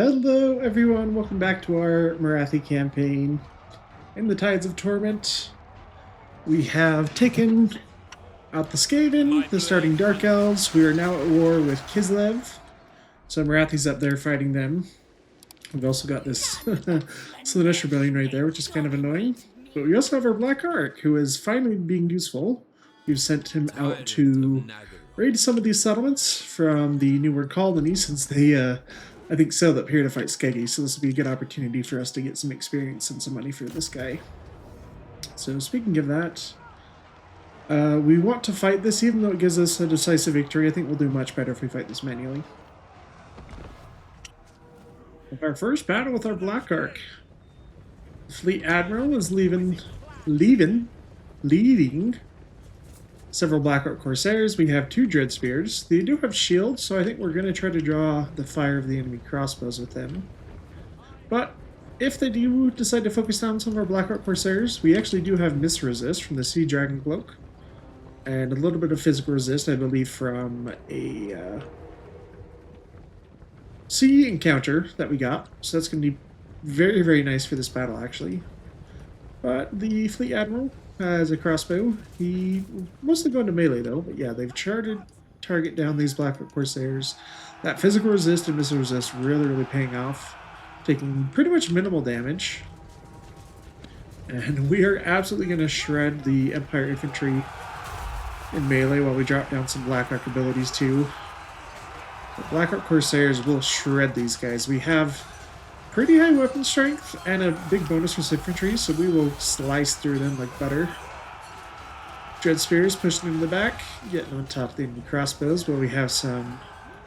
Hello everyone, welcome back to our Morathi campaign. In the Tides of Torment, we have taken out the Skaven, the starting Dark Elves. We are now at war with Kislev. So Morathi's up there fighting them. We've also got this Slaanesh Rebellion right there, which is kind of annoying. But we also have our Black Ark, who is finally being useful. We've sent him out to raid some of these settlements from the New World Colony, since they I think sailed up here to fight Skeggy, so this will be a good opportunity for us to get some experience and some money for this guy. So speaking of that, we want to fight this, even though it gives us a decisive victory. I think we'll do much better if we fight this manually. With our first battle with our Black Ark. The Fleet Admiral is leading several Black Ark Corsairs. We have 2 Dread Spears. They do have shields, so I think we're going to try to draw the fire of the enemy crossbows with them. But if they do decide to focus down some of our Black Ark Corsairs, we actually do have Miss Resist from the Sea Dragon Cloak. And a little bit of physical resist, I believe, from a sea encounter that we got. So that's going to be very, very nice for this battle, actually. But the Fleet Admiral has a crossbow. He mostly going to melee, though. But yeah, they've charted target down these Black Ark Corsairs. That physical resist and missile resist really, really paying off. Taking pretty much minimal damage. And we are absolutely going to shred the Empire Infantry in melee while we drop down some Black Ark abilities, too. The Black Ark Corsairs will shred these guys. We have pretty high weapon strength and a big bonus for infantry, so we will slice through them like butter. Dread Spears pushing into the back, getting on top of the enemy crossbows, while we have some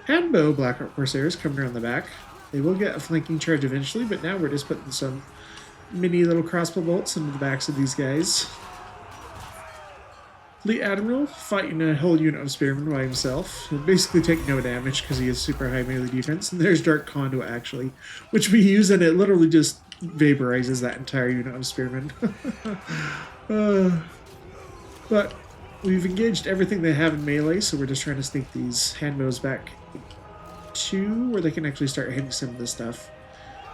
handbow Black Ark Corsairs coming around the back. They will get a flanking charge eventually, but now we're just putting some mini little crossbow bolts into the backs of these guys. Fleet Admiral fighting a whole unit of spearmen by himself. He'll basically take no damage because he has super high melee defense. And there's Dark Conduit, actually, which we use, and it literally just vaporizes that entire unit of spearmen. But we've engaged everything they have in melee, so we're just trying to sneak these handbows back to where they can actually start hitting some of this stuff.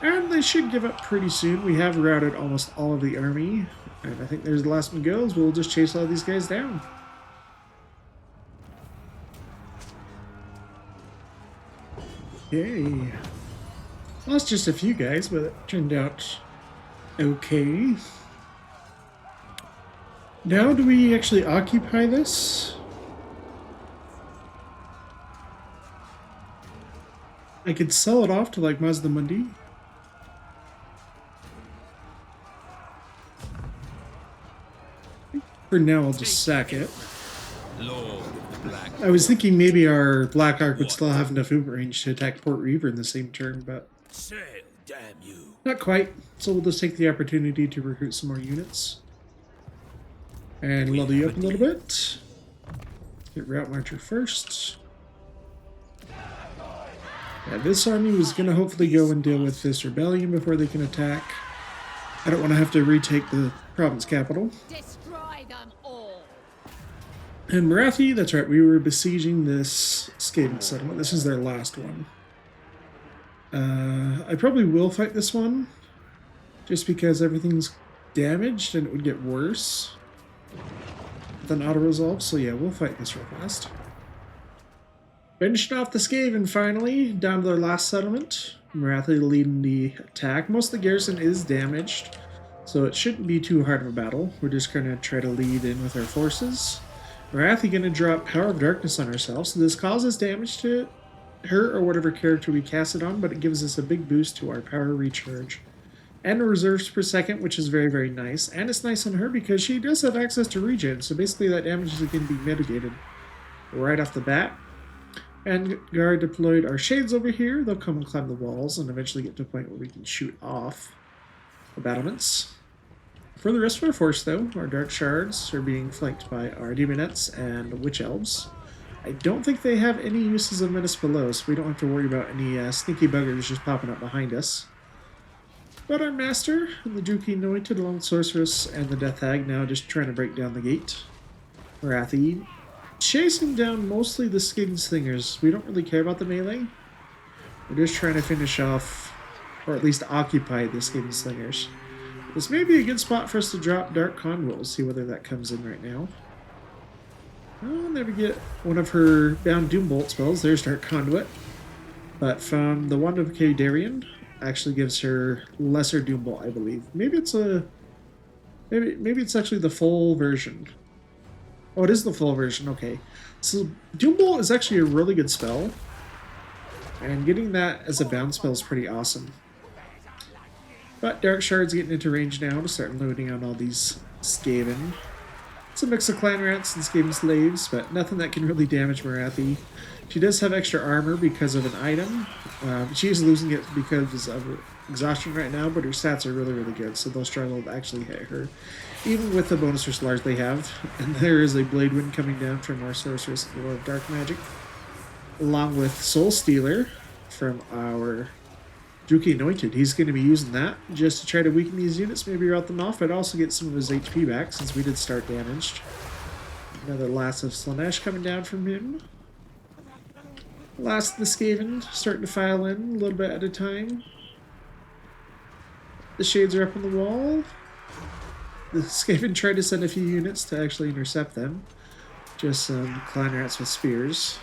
And they should give up pretty soon. We have routed almost all of the army. And I think there's the last one goes. We'll just chase all these guys down. Yay. Lost just a few guys, but it turned out okay. Now do we actually occupy this? I could sell it off to like Mazda Mundi. For now, I'll just sack it. I was thinking maybe our Black Ark would still have enough movement range to attack Port Reaver in the same turn, but not quite. So we'll just take the opportunity to recruit some more units. And level you up a little bit. Get Route Marcher first. Yeah, this army was going to hopefully go and deal with this rebellion before they can attack. I don't want to have to retake the province capital. And Morathi, that's right, we were besieging this Skaven settlement. This is their last one. I probably will fight this one, just because everything's damaged and it would get worse than auto-resolve. So yeah, we'll fight this real fast. Finishing off the Skaven finally, down to their last settlement. Morathi leading the attack. Most of the garrison is damaged, so it shouldn't be too hard of a battle. We're just going to try to lead in with our forces. Morathi going to drop Power of Darkness on ourselves, so this causes damage to her or whatever character we cast it on, but it gives us a big boost to our power recharge. And reserves per second, which is very, very nice. And it's nice on her because she does have access to regen, so basically that damage is going to be mitigated right off the bat. And Guard deployed our Shades over here. They'll come and climb the walls and eventually get to a point where we can shoot off the battlements. For the rest of our force, though, our Dark Shards are being flanked by our Demonettes and Witch Elves. I don't think they have any uses of Menace below, so we don't have to worry about any sneaky buggers just popping up behind us. But our Master, and the Druki Anointed, the Lone Sorceress, and the Death Hag now just trying to break down the gate. Morathi chasing down mostly the Skaven Slingers. We don't really care about the melee. We're just trying to finish off, or at least occupy the Skaven Slingers. This may be a good spot for us to drop Dark Conduit. We'll see whether that comes in right now. Oh, there we get one of her Bound Doombolt spells. There's Dark Conduit. But from the Wand of Kadarian, actually gives her lesser Doombolt, I believe. Maybe it's a... Maybe it's actually the full version. Oh, it is the full version. Okay. So Doombolt is actually a really good spell. And getting that as a bound spell is pretty awesome. But Dark Shard's getting into range now to start loading on all these Skaven. It's a mix of Clan Rats and Skaven Slaves, but nothing that can really damage Morathi. She does have extra armor because of an item. She is losing it because of exhaustion right now, but her stats are really, really good, so they'll struggle to actually hit her. Even with the bonus for Slars they have. And there is a Blade Wind coming down from our Sorceress, Lord of Dark Magic. Along with Soul Stealer from our Druki Anointed. He's going to be using that just to try to weaken these units, maybe rout them off, but also get some of his HP back since we did start damaged. Another Last of Slanesh coming down from him. Last of the Skaven starting to file in a little bit at a time. The Shades are up on the wall. The Skaven tried to send a few units to actually intercept them. Just some Clan Rats with spears.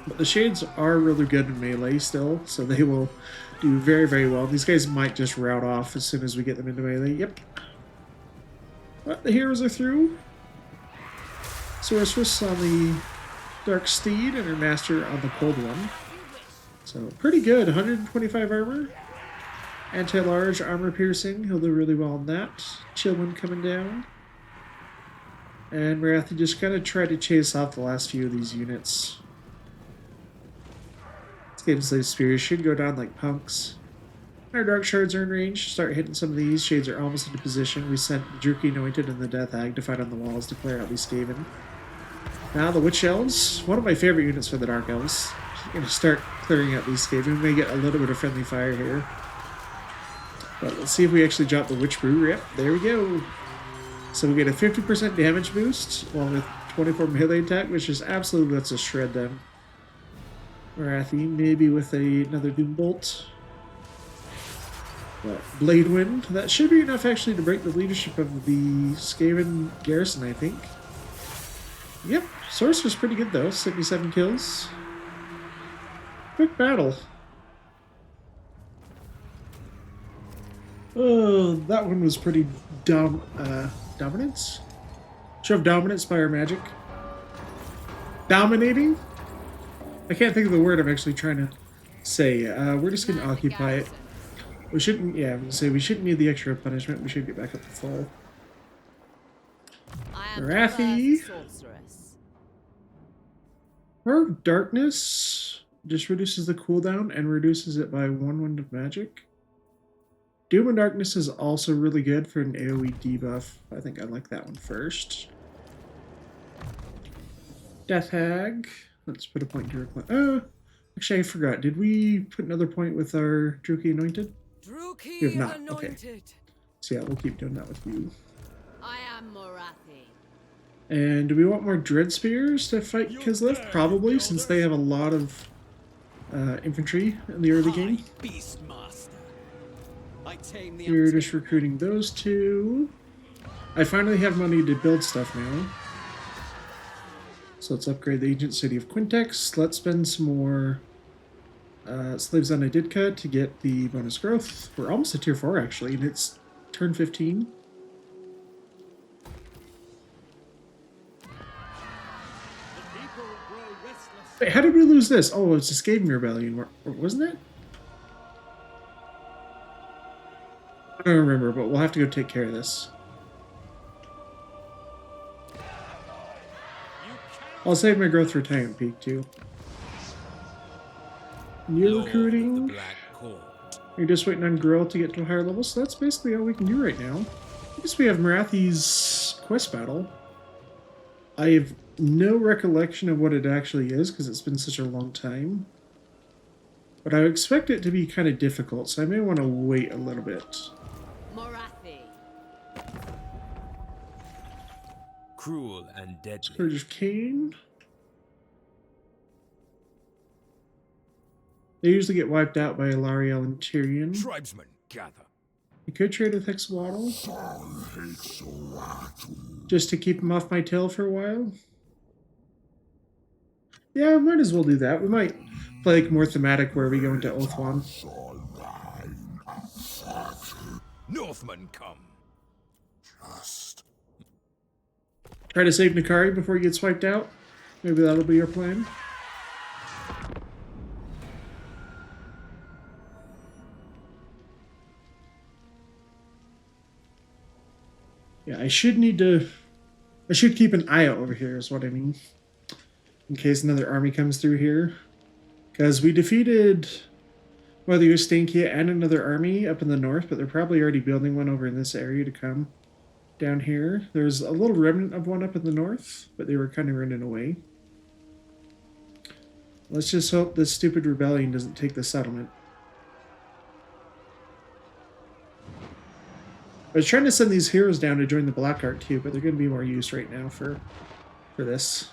But the Shades are really good in melee still, so they will do very, very well. These guys might just rout off as soon as we get them into melee. Yep. But the heroes are through. Sorceress on the Dark Steed and her Master on the Cold One. So pretty good. 125 armor. Anti-large armor piercing. He'll do really well on that. Chill Wind coming down. And Morathi just kind of try to chase off the last few of these units. Skaven Slave Spears should go down like punks. Our Dark Shards are in range. Start hitting some of these. Shades are almost into position. We sent Druki Anointed and the Death Hag to fight on the walls to clear out these Skaven. Now the Witch Elves. One of my favorite units for the Dark Elves. Going to start clearing out these Skaven. We may get a little bit of friendly fire here. But let's see if we actually drop the Witch Brew. Yep, there we go. So we get a 50% damage boost, along with 24 melee attack, which is absolutely lets us shred them. Morathi, maybe with another Doombolt. But Blade Wind, that should be enough actually to break the leadership of the Skaven garrison, I think. Yep, Sorcerer's pretty good though, 77 kills. Quick battle. Oh, that one was pretty dominance? Show of dominance by our magic. Dominating? I can't think of the word I'm actually trying to say. We're just going to occupy it. We shouldn't, yeah, I'm going to say we shouldn't need the extra punishment. We should get back up to full. Morathi. Her darkness just reduces the cooldown and reduces it by 1 wind of magic. Doom and Darkness is also really good for an AoE debuff. I think I like that one first. Death Hag. Let's put a point to her point. Oh, actually I forgot. Did we put another point with our Druki Anointed? We have not. Okay. So yeah, we'll keep doing that with you. I am Morathi. And do we want more Dread Spears to fight Kislev? Probably, since they have a lot of infantry in the early game. We're just recruiting those two. I finally have money to build stuff now. So let's upgrade the Ancient City of Quintex. Let's spend some more Slaves on Ididka to get the bonus growth. We're almost at tier 4 actually, and it's turn 15. Wait, how did we lose this? Oh, it's a Skaven Rebellion, wasn't it? I don't remember, but we'll have to go take care of this. I'll save my growth for Tyrant Peak too. You're recruiting. You're just waiting on Grill to get to a higher level, so that's basically all we can do right now. I guess we have Morathi's quest battle. I have no recollection of what it actually is because it's been such a long time. But I expect it to be kind of difficult, so I may want to wait a little bit. Morathi. Cruel and deadly. Scourge of Cain. They usually get wiped out by Ilariel and Tyrion. Tribesmen, gather. You could trade with Hexawaddle. Just to keep him off my tail for a while. Yeah, might as well do that. We might play like more thematic where we go into Oathwan. Northmen come. Try to save Nakari before he gets wiped out. Maybe that'll be our plan. Yeah, I should keep an eye out over here is what I mean. In case another army comes through here. Because we defeated whether you're Stankia and another army up in the north, but they're probably already building one over in this area to come down here. There's a little remnant of one up in the north, but they were kind of running away. Let's just hope this stupid rebellion doesn't take the settlement. I was trying to send these heroes down to join the Black Ark too, but they're going to be more used right now for this.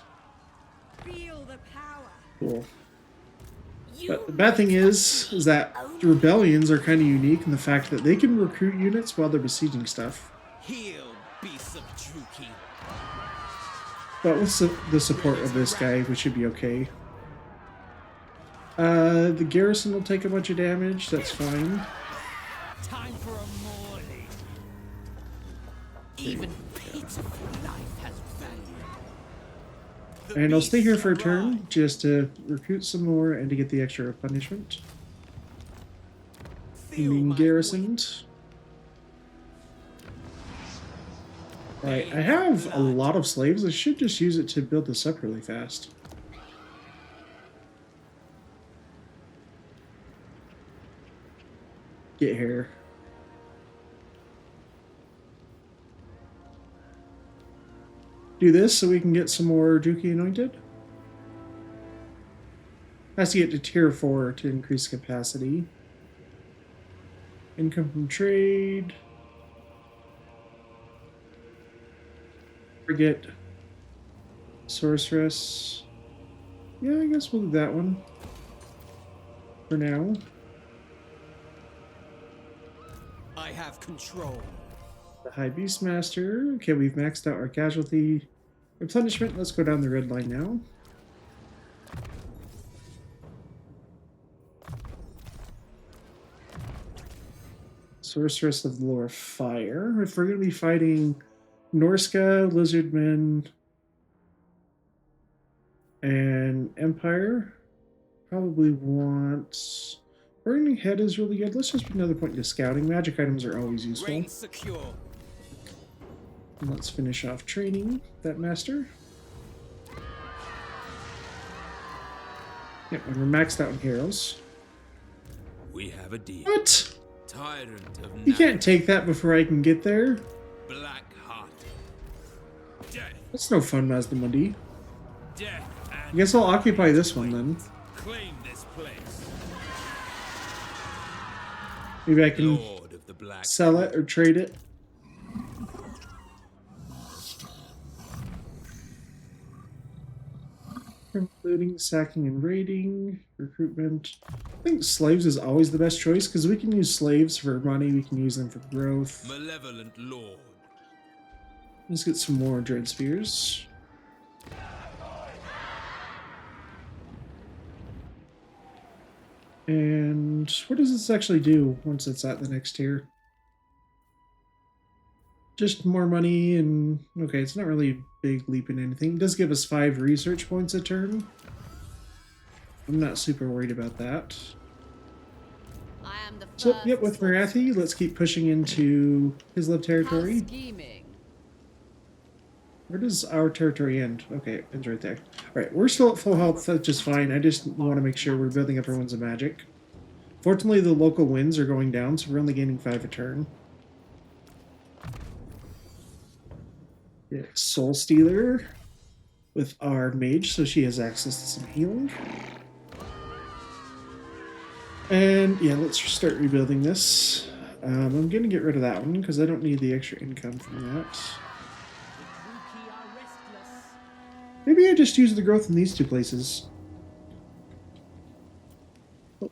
Feel the power. Cool. But the bad thing is that the rebellions are kind of unique in the fact that they can recruit units while they're besieging stuff. Heal, beasts of Druki. But with the support of this guy, we should be okay. The garrison will take a bunch of damage, that's fine. Time for a morning. Even pitiful life has value. And I'll stay here for a turn, just to recruit some more and to get the extra punishment. Being garrisoned. Right, I have a lot of slaves. I should just use it to build this up really fast. Get here. Do this so we can get some more Druki anointed. Has to get to tier 4 to increase capacity. Income from trade. Forget sorceress. Yeah, I guess we'll do that one for now. I have control. The High Beastmaster. Okay, we've maxed out our casualty replenishment. Let's go down the red line now. Sorceress of the Lore Fire. If we're going to be fighting Norska, Lizardmen, and Empire, probably want... Burning Head is really good. Let's just put another point into scouting. Magic items are always useful. Reign secure. And let's finish off training that master. Yep, and we're maxed out in heroes. We have a deal. What? Tyrant of You can't take that before I can get there. Black heart. Death. That's no fun, Mazdamundi. Death and I guess I'll occupy this one then. claim this place. Maybe I can Lord of the Black. sell it or trade it. Including sacking and raiding, recruitment. I think slaves is always the best choice because we can use slaves for money, we can use them for growth. Malevolent Lord. Let's get some more Dread Spears. And what does this actually do once it's at the next tier? Just more money and... Okay, it's not really a big leap in anything. It does give us 5 research points a turn. I'm not super worried about that. I am the So, first yep, with Morathi, let's keep pushing into his love territory. scheming. Where does our territory end? Okay, it ends right there. Alright, we're still at full health, that's just fine. I just want to make sure we're building up our Winds of Magic. Fortunately, the local winds are going down, so we're only gaining 5 a turn. Yeah, Soul Stealer with our mage, so she has access to some healing. And yeah, let's start rebuilding this. I'm going to get rid of that one because I don't need the extra income from that. Druki are restless. Maybe I just use the growth in these 2 places. Oh,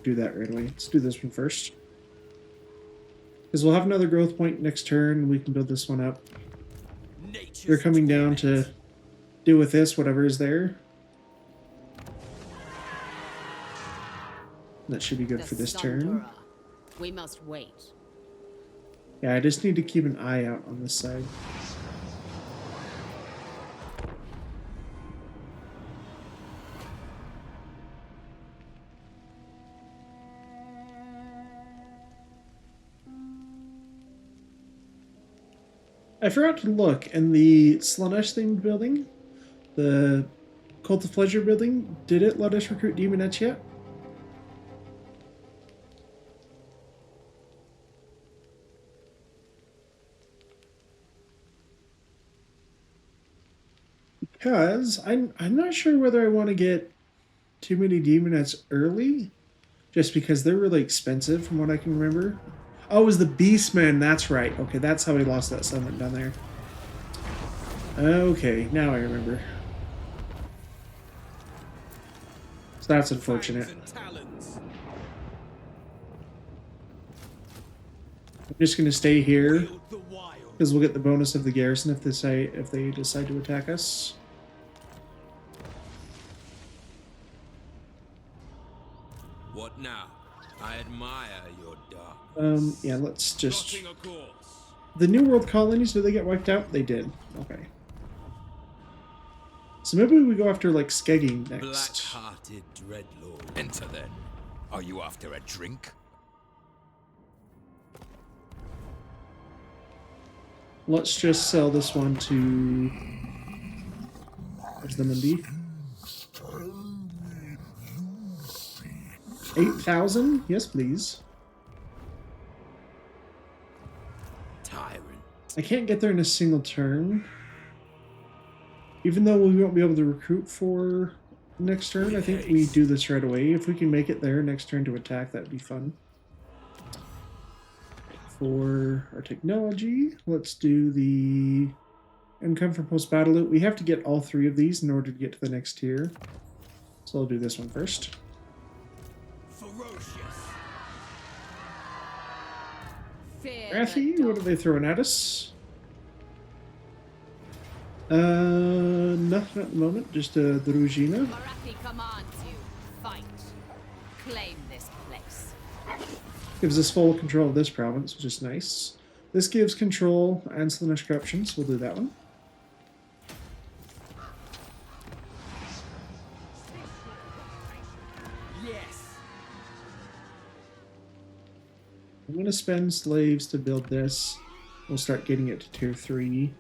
do that right away. Let's do this one first. Because we'll have another growth point next turn. We can build this one up. Nature's They're coming down to torment. deal with this, whatever is there. That should be good The for this turn. Sunderer. We must wait. Yeah, I just need to keep an eye out on this side. I forgot to look in the Slanesh themed building, the Cult of Pleasure building. Did it let us recruit demonettes yet? Because I'm not sure whether I want to get too many demonettes early, just because they're really expensive from what I can remember. Oh, it was the Beastmen, that's right. Okay, that's how we lost that settlement down there. Okay, now I remember. So that's unfortunate. Fangs and talons. I'm just going to stay here, Wield the wild. because we'll get the bonus of the garrison if they decide to attack us. What now? I admire your darkness. Yeah, let's just... Plotting a course. The New World colonies, did they get wiped out? They did. Okay. So maybe we go after, like, Skegging next. Black-hearted dreadlord. Enter then. Are you after a drink? Let's just sell this one to... Where's the Mindy? 8,000? Yes, please. Tyrant. I can't get there in a single turn. Even though we won't be able to recruit for next turn, I think we do this right away. If we can make it there next turn to attack, that'd be fun. For our technology, let's do the income from post-battle loot. We have to get all three of these in order to get to the next tier. So I'll do this one first. Ferocious. Fear the Morathi, what are dark. they throwing at us? Nothing at the moment, just a Druzhina. Morathi commands you. Fight. Claim this place. Gives us full control of this province, which is nice. This gives control and Slanesh corruption, so we'll do that one. Yes. I'm going to spend slaves to build this. We'll start getting it to tier 3.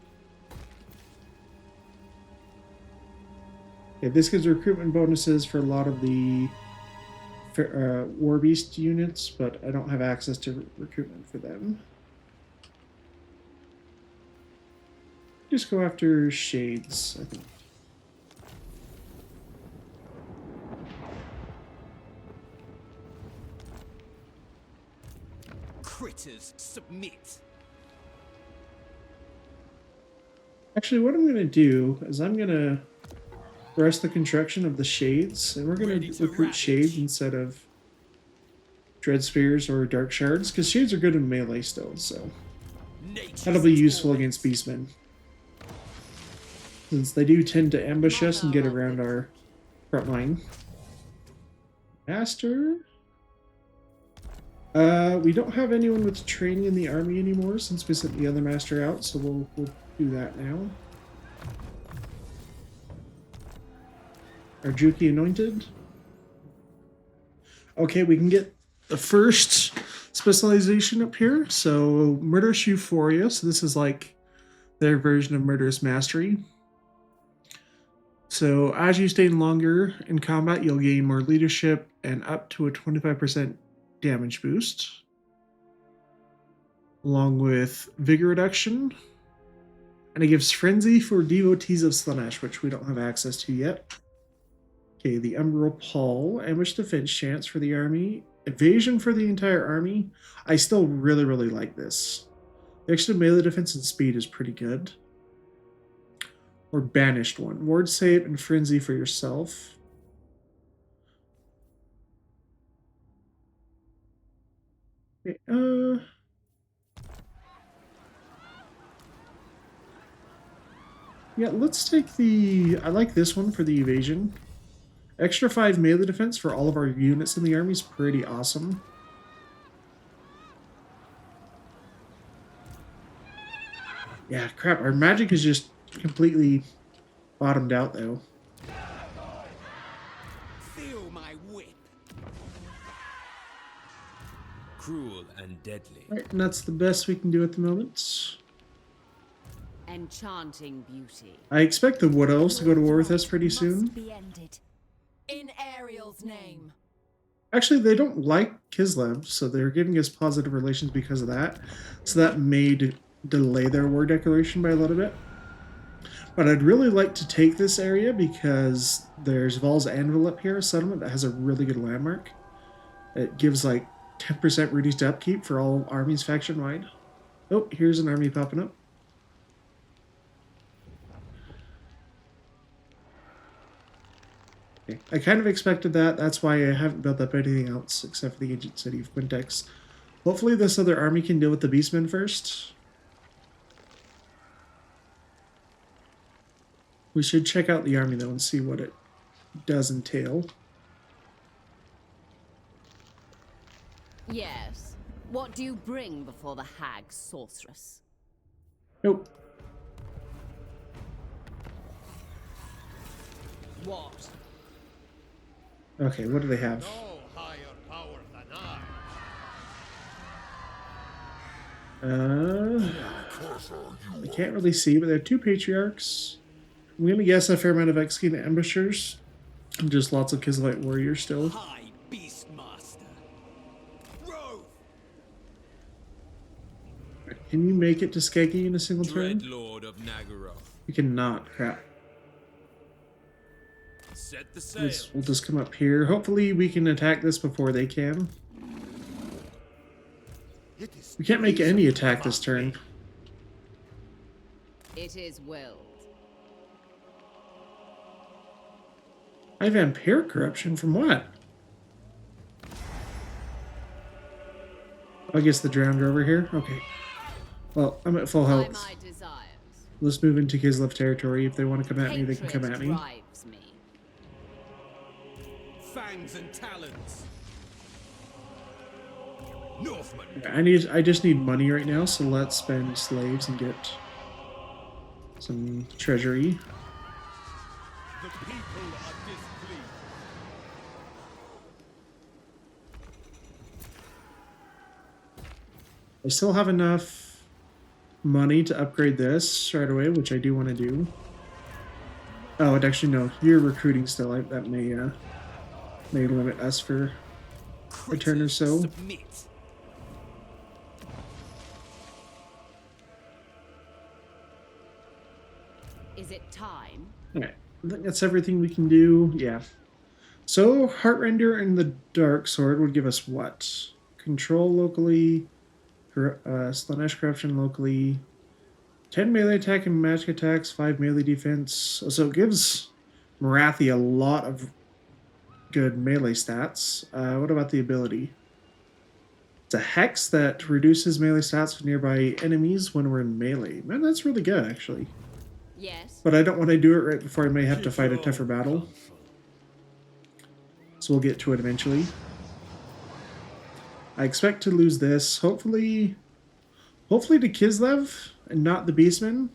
Okay, this gives recruitment bonuses for a lot of the War Beast units, but I don't have access to recruitment for them. Just go after Shades, I think. Critters submit. Actually, what I'm going to do is I'm going to rest the construction of the Shades, and we're going Ready to to recruit ravage. Shades instead of Dread Spears or Dark Shards, because Shades are good in melee still, so Nature's that'll be useful torment. against Beastmen. Since they do tend to ambush us and get around our front line. Master? We don't have anyone with training in the army anymore since we sent the other master out, so we'll do that now. Our Juki anointed. Okay, we can get the first specialization up here. So Murderous Euphoria. So this is like their version of Murderous Mastery. So as you stay longer in combat, you'll gain more leadership and up to a 25% damage boost. Along with Vigor Reduction. And it gives Frenzy for Devotees of Slanesh, which we don't have access to yet. Okay, the Umbral Pall. Ambush defense chance for the army. Evasion for the entire army. I still really, really like this. The extra melee defense and speed is pretty good. Or Banished one. Ward save and Frenzy for yourself. Okay, yeah, let's take the... I like this one for the evasion. Extra 5 melee defense for all of our units in the army is pretty awesome. Yeah, crap, our magic is just completely bottomed out, though. Feel my whip. Cruel and deadly. Alright, and that's the best we can do at the moment. Enchanting beauty. I expect the Wood Elves to go to war with us pretty soon. Must be ended. In Ariel's name. Actually, they don't like Kislev, so they're giving us positive relations because of that. So that may delay their war declaration by a little bit. But I'd really like to take this area because there's Val's Anvil up here, a settlement that has a really good landmark. It gives like 10% reduced upkeep for all armies faction-wide. Oh, here's an army popping up. Okay. I kind of expected that. That's why I haven't built up anything else except for the ancient city of Quintex. Hopefully this other army can deal with the Beastmen first. We should check out the army though and see what it does entail. Yes. What do you bring before the hag sorceress? Nope. What? Okay, what do they have? No higher power than I. I can't really see, but they have 2 patriarchs. I'm gonna guess a fair amount of executed ambushers. And just lots of Kislev warriors still. High Beastmaster. Rove. Can you make it to Skeggy in a single turn? Dreadlord of Nagaroth. You cannot. Crap. Set the sails. We'll just come up here. Hopefully we can attack this before they can. We can't make any attack this turn. It is willed. I have Ampere corruption from what? I guess the drowned are over here. Okay. Well, I'm at full By health. my desires. Let's move into Kislev territory. If they want to come at me, they can come at me. Drives me. Fangs and talons. Northman. I just need money right now, so let's spend slaves and get some treasury. The people are displeased. I still have enough money to upgrade this right away, which I do want to do. Oh, it actually no. You're recruiting still. That may limit us for a turn or so. Submit. Is it time? Alright, I think that's everything we can do. Yeah. So, Heartrender and the Dark Sword would give us what? Control locally, Slanesh Corruption locally, 10 melee attack and magic attacks, 5 melee defense. So it gives Morathi a lot of good melee stats. What about the ability? It's a Hex that reduces melee stats for nearby enemies when we're in melee. Man, that's really good, actually. Yes. But I don't want to do it right before I may have to fight a tougher battle. So we'll get to it eventually. I expect to lose this. Hopefully to Kislev and not the Beastmen.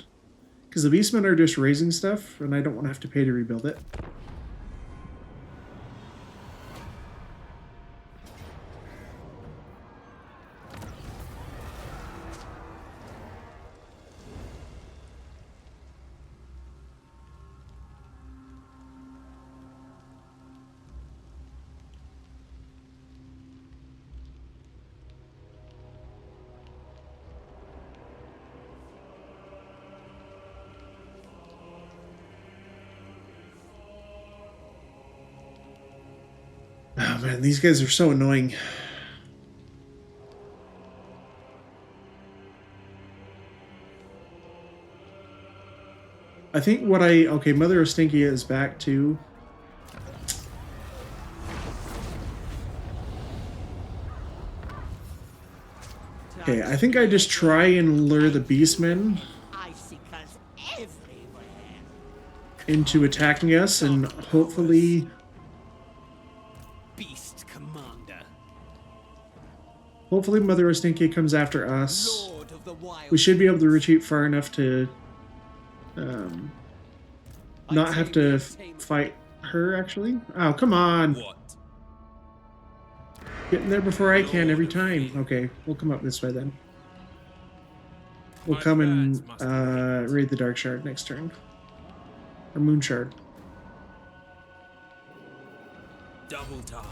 Because the Beastmen are just raising stuff, and I don't want to have to pay to rebuild it. Oh man, these guys are so annoying. I think okay, Mother of Stinkia is back too. Okay, I think I just try and lure the beastmen Icicles everywhere. into attacking us, and hopefully Beast Commander. Mother Ostinke comes after us. Lord of the Wild. We should be able to retreat far enough to not have to fight her, actually. Oh, come on. What? Getting there before I can every time. Okay, we'll come up this way then. We'll come and raid the Dark Shard next turn. Or Moon Shard. Double time.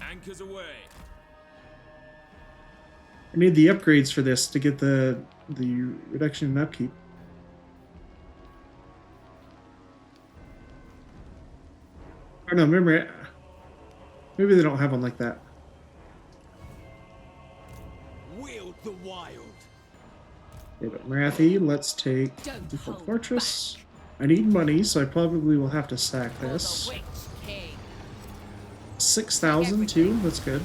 Anchors away. I need the upgrades for this to get the reduction in upkeep. Oh no, remember, maybe they don't have one like that. Wield the wild. Okay, but Morathi, let's take Don't Default hold Fortress. I need money, so I probably will have to sack For the this. Witch King. 6,000 too, that's good.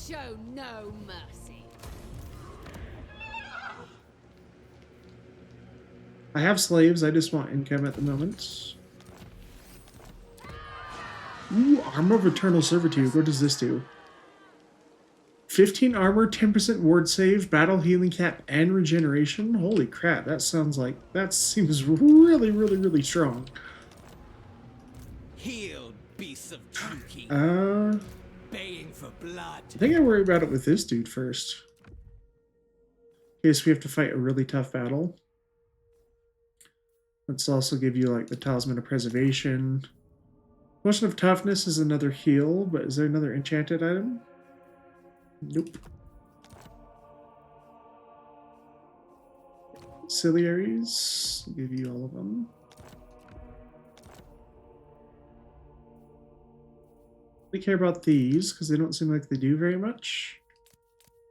Show no mercy. I have slaves, I just want income at the moment. Ooh, Armor of Eternal Servitude, what does this do? 15 armor, 10% ward save, battle healing cap, and regeneration? Holy crap, that seems really, really, really strong. Heal, beasts of Tukey. Baying for blood. I think I worry about it with this dude first. In case we have to fight a really tough battle. Let's also give you like the Talisman of Preservation. Potion of Toughness is another heal, but is there another enchanted item? Nope. Auxiliaries, I'll give you all of them. I care about these because they don't seem like they do very much.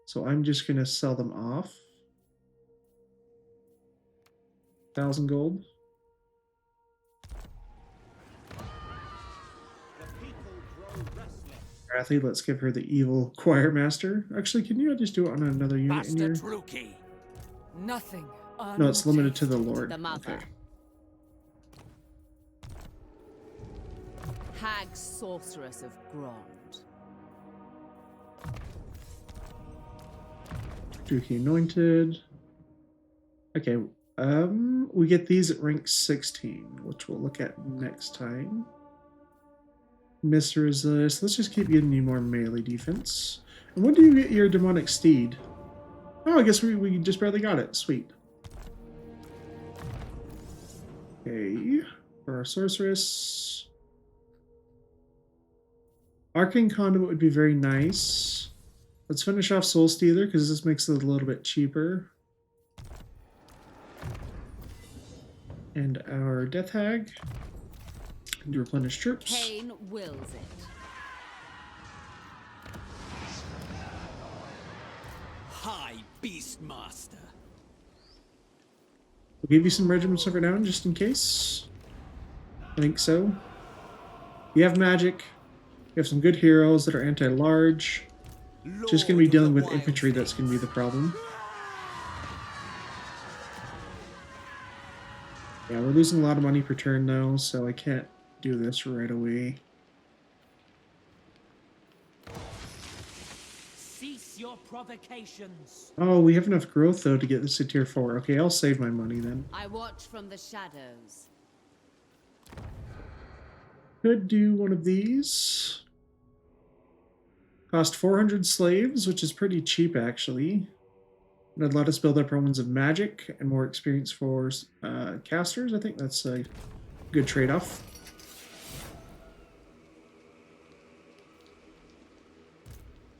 So I'm just going to sell them off. 1,000 gold. Morathi, let's give her the evil choir master. Actually, can you just do it on another unit in Master here? Tukey. Nothing. No, it's limited to the Lord. The mother. Okay. Hag sorceress of Grond. Dookie anointed. Okay, we get these at rank 16, which we'll look at next time. Miss Resist. Let's just keep giving you more melee defense. And when do you get your demonic steed? Oh, I guess we just barely got it. Sweet. Okay, for our sorceress. Arcane Conduit would be very nice. Let's finish off Soul Stealer because this makes it a little bit cheaper. And our Death Hag. And replenish troops. Cain wills it. High Beastmaster. We'll give you some regiments over now just in case. I think so. You have magic. You have some good heroes that are anti-large. Just going to be dealing with infantry that's going to be the problem. Yeah, we're losing a lot of money per turn though, so I can't do this right away. Cease your provocations. Oh, we have enough growth though to get this to tier 4. Okay, I'll save my money then. I watch from the shadows. Could do one of these. Cost 400 slaves, which is pretty cheap actually. That'd let us build up our ones of magic and more experience for casters. I think that's a good trade-off.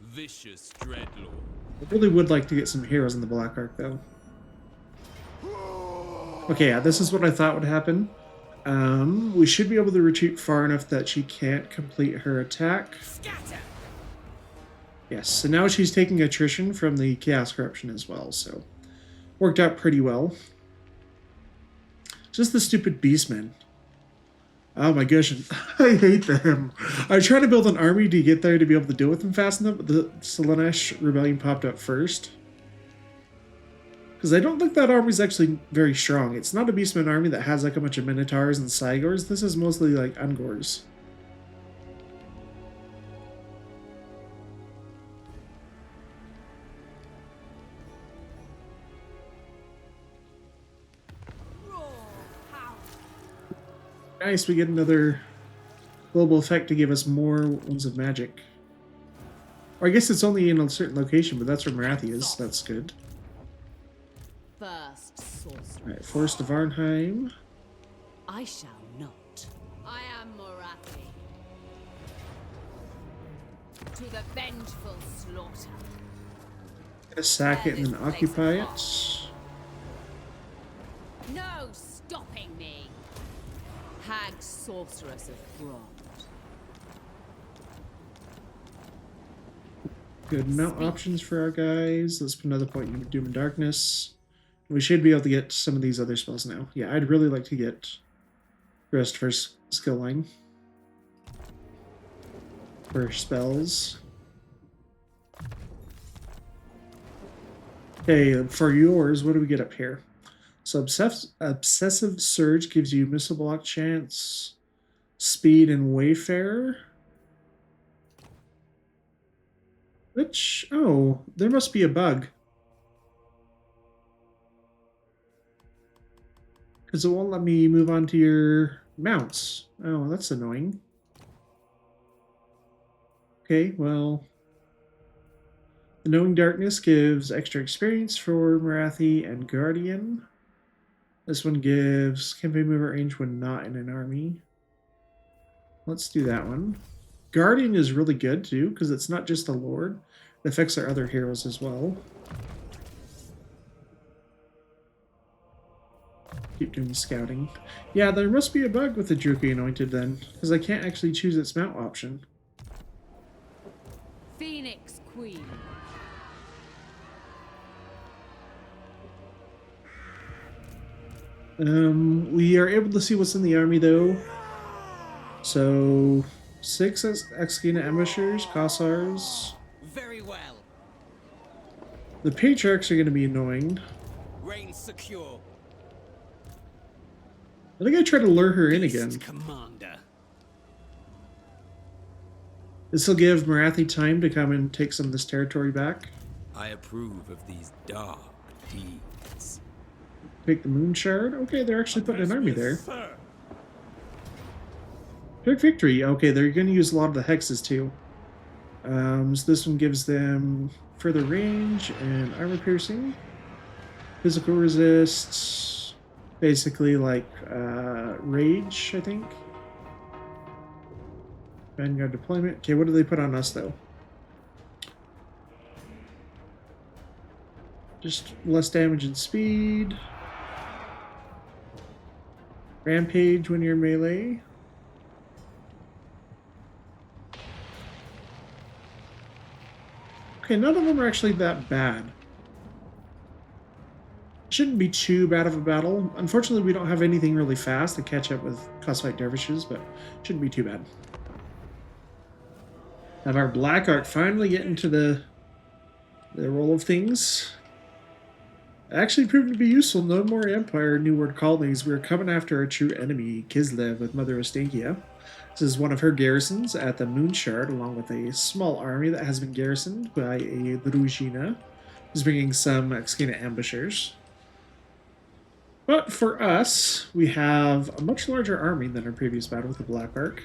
Vicious Dreadlord. I really would like to get some heroes in the Black Ark though. Okay, yeah, this is what I thought would happen. We should be able to retreat far enough that she can't complete her attack. Scatter. Yes, so now she's taking attrition from the Chaos Corruption as well, so worked out pretty well. Just the stupid beastmen. Oh my gosh, I hate them. I tried to build an army to get there to be able to deal with them fast enough, but the Slaanesh Rebellion popped up first. Because I don't think that army's actually very strong. It's not a Beastman army that has like a bunch of Minotaurs and Cygors. This is mostly like Ungors. Nice, we get another global effect to give us more Wounds of Magic. Or I guess it's only in a certain location, but that's where Morathi is. That's good. First sorcerer. Alright, Forest of Arnheim. I shall not. I am Morathi. To the vengeful slaughter. Gonna sack it and then occupy it. No stopping me. Hag sorceress of Brond. Good mount options for our guys. Let's put another point in Doom and Darkness. We should be able to get some of these other spells now. Yeah, I'd really like to get the rest of our skill line for spells. Okay, for yours, what do we get up here? So Obsessive Surge gives you missile block chance, speed, and Wayfarer. Which, oh, there must be a bug. Because it won't let me move on to your mounts. Oh, that's annoying. Okay, well... The Knowing Darkness gives extra experience for Morathi and Guardian. This one gives campaign mover range when not in an army. Let's do that one. Guardian is really good too, because it's not just a lord. It affects our other heroes as well. Keep doing scouting. Yeah, there must be a bug with the Druki Anointed then, because I can't actually choose its mount option. Phoenix Queen. We are able to see what's in the army though. So, 6 Exegina Ambushers, Kossars. Very well. The Patriarchs are going to be annoying. Reign secure. I think I try to lure her in again. Beast Commander. This will give Morathi time to come and take some of this territory back. I approve of these dark deeds. Take the Moon Shard. Okay, they're actually putting an army there. Quick victory. Okay, they're going to use a lot of the hexes too. So this one gives them further range and armor piercing. Physical resist. Basically like rage, I think. Vanguard deployment. Okay, what do they put on us though? Just less damage and speed. Rampage when you're melee. Okay, none of them are actually that bad. Shouldn't be too bad of a battle. Unfortunately, we don't have anything really fast to catch up with Cosfight Dervishes, but shouldn't be too bad. Have our Black Ark finally get into the roll of things. Actually proved to be useful. No more Empire, New World colonies. We're coming after our true enemy, Kislev, with Mother Ostankia. This is one of her garrisons at the Moon Shard, along with a small army that has been garrisoned by a Druzhina, who's bringing some Exegina ambushers. But for us, we have a much larger army than our previous battle with the Black Ark.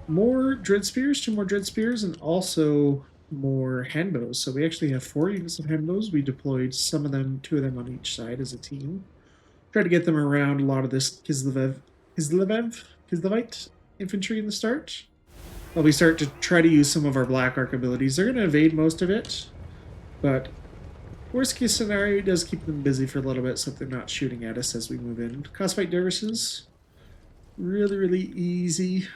More Dread Spears, 2 more Dread Spears, and also more handbows. So we actually have 4 units of handbows. We deployed some of them, 2 of them on each side as a team. Try to get them around a lot of this Kislevite infantry in the start. While we start to try to use some of our Black Ark abilities. They're going to evade most of it, but worst case scenario does keep them busy for a little bit so that they're not shooting at us as we move in. Cosfight Dervishes, really easy.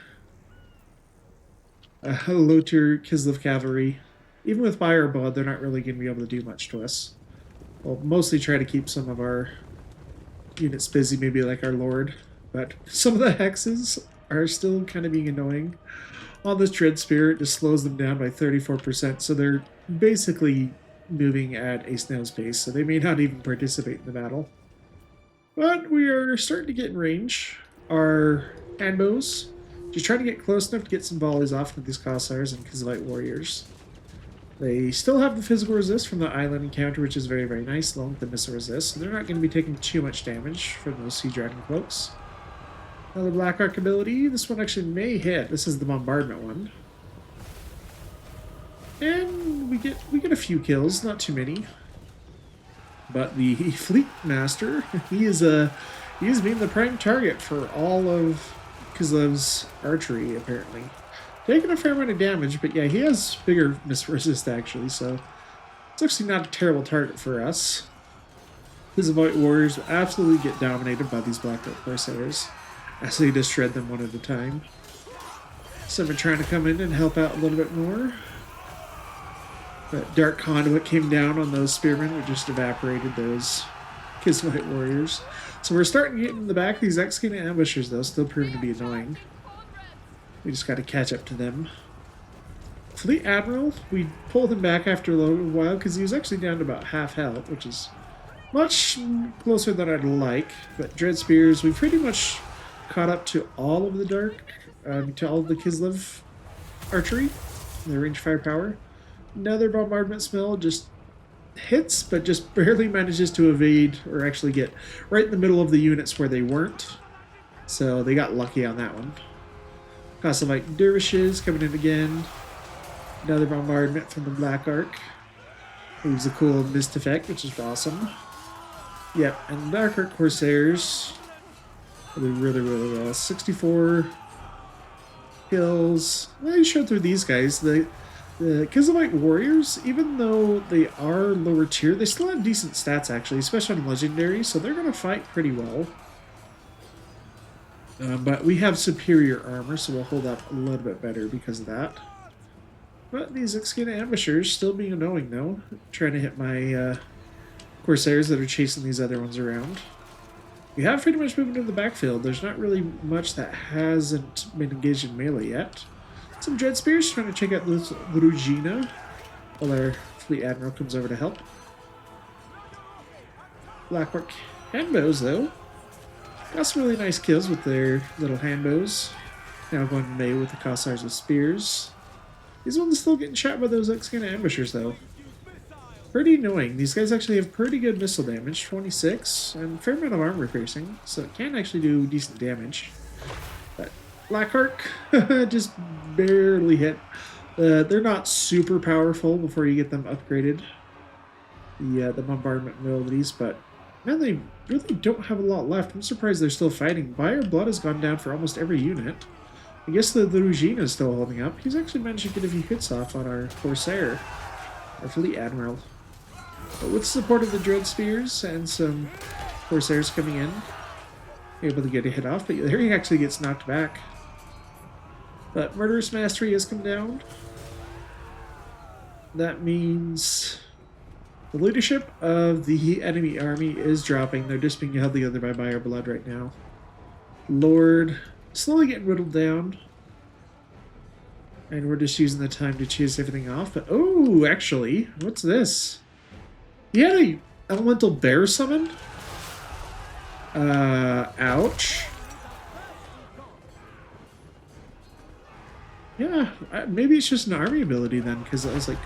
Low tier Kislev cavalry. Even with Fire Blood, they're not really going to be able to do much to us. We'll mostly try to keep some of our units busy, maybe like our Lord. but some of the hexes are still kind of being annoying. On this Dread Spear, it just slows them down by 34%, so they're basically moving at a snail's pace, so they may not even participate in the battle. But we are starting to get in range. Our handbows, just trying to get close enough to get some volleys off with these Cossars and Kizilite warriors. They still have the physical resist from the island encounter, which is very, very nice, along with the missile resist, so they're not going to be taking too much damage from those Sea Dragon cloaks. Another Black Arc ability. This one actually may hit. This is the bombardment one. And we get a few kills, not too many. But the Fleet Master, he is being the prime target for all of Kislev's archery, apparently. Taking a fair amount of damage, but yeah, he has bigger missile resist actually, so it's actually not a terrible target for us. His White Warriors will absolutely get dominated by these Black Oak Corsairs, as they just shred them one at a time. So we're trying to come in and help out a little bit more. But Dark Conduit came down on those spearmen, we just evaporated those Kislev warriors. So we're starting to get in the back. These Executing Ambushers, though, still proving to be annoying. We just got to catch up to them. Fleet Admiral, we pulled him back after a little while because he was actually down to about half health, which is much closer than I'd like. But Dread Spears, we pretty much caught up to all of the to all of the Kislev archery, their range firepower. Another bombardment smell just hits, but just barely manages to evade or actually get right in the middle of the units where they weren't. So they got lucky on that one. Kosovite Dervishes coming in again. Another bombardment from the Black Arc. Leaves a cool mist effect, which is awesome. Yep, and Dark Arc Corsairs really well. 64 kills. Well, you showed through these guys. The Kizilite Warriors, even though they are lower tier, they still have decent stats actually, especially on Legendary, so they're going to fight pretty well. But we have superior armor, so we'll hold up a little bit better because of that. But these Executing Ambushers still being annoying though, trying to hit my Corsairs that are chasing these other ones around. We have pretty much moved into the backfield. There's not really much that hasn't been engaged in melee yet. Some Dread Spears trying to check out this Rugina while our Fleet Admiral comes over to help. Black Arc handbows, though. Got some really nice kills with their little handbows. Now going melee with the Cossars with spears. These ones still getting shot by those Executing Ambushers, though. Pretty annoying. These guys actually have pretty good missile damage, 26, and a fair amount of armor piercing, so it can actually do decent damage. But Black Arc just barely hit. They're not super powerful before you get them upgraded. The bombardment abilities, but man, they really don't have a lot left. I'm surprised they're still fighting. Buyer Blood has gone down for almost every unit. I guess the Rugina is still holding up. He's actually managed to get a few hits off on our Corsair, our Fleet Admiral. But with the support of the Dread Spears and some Corsairs coming in, able to get a hit off, but there he actually gets knocked back. But Murderous Mastery has come down. That means the leadership of the enemy army is dropping. They're just being held together by Buyer Blood right now. Lord slowly getting whittled down. And we're just using the time to chase everything off. But oh, actually, what's this? He had a elemental bear summon? Ouch. Yeah, maybe it's just an army ability then, because I was like,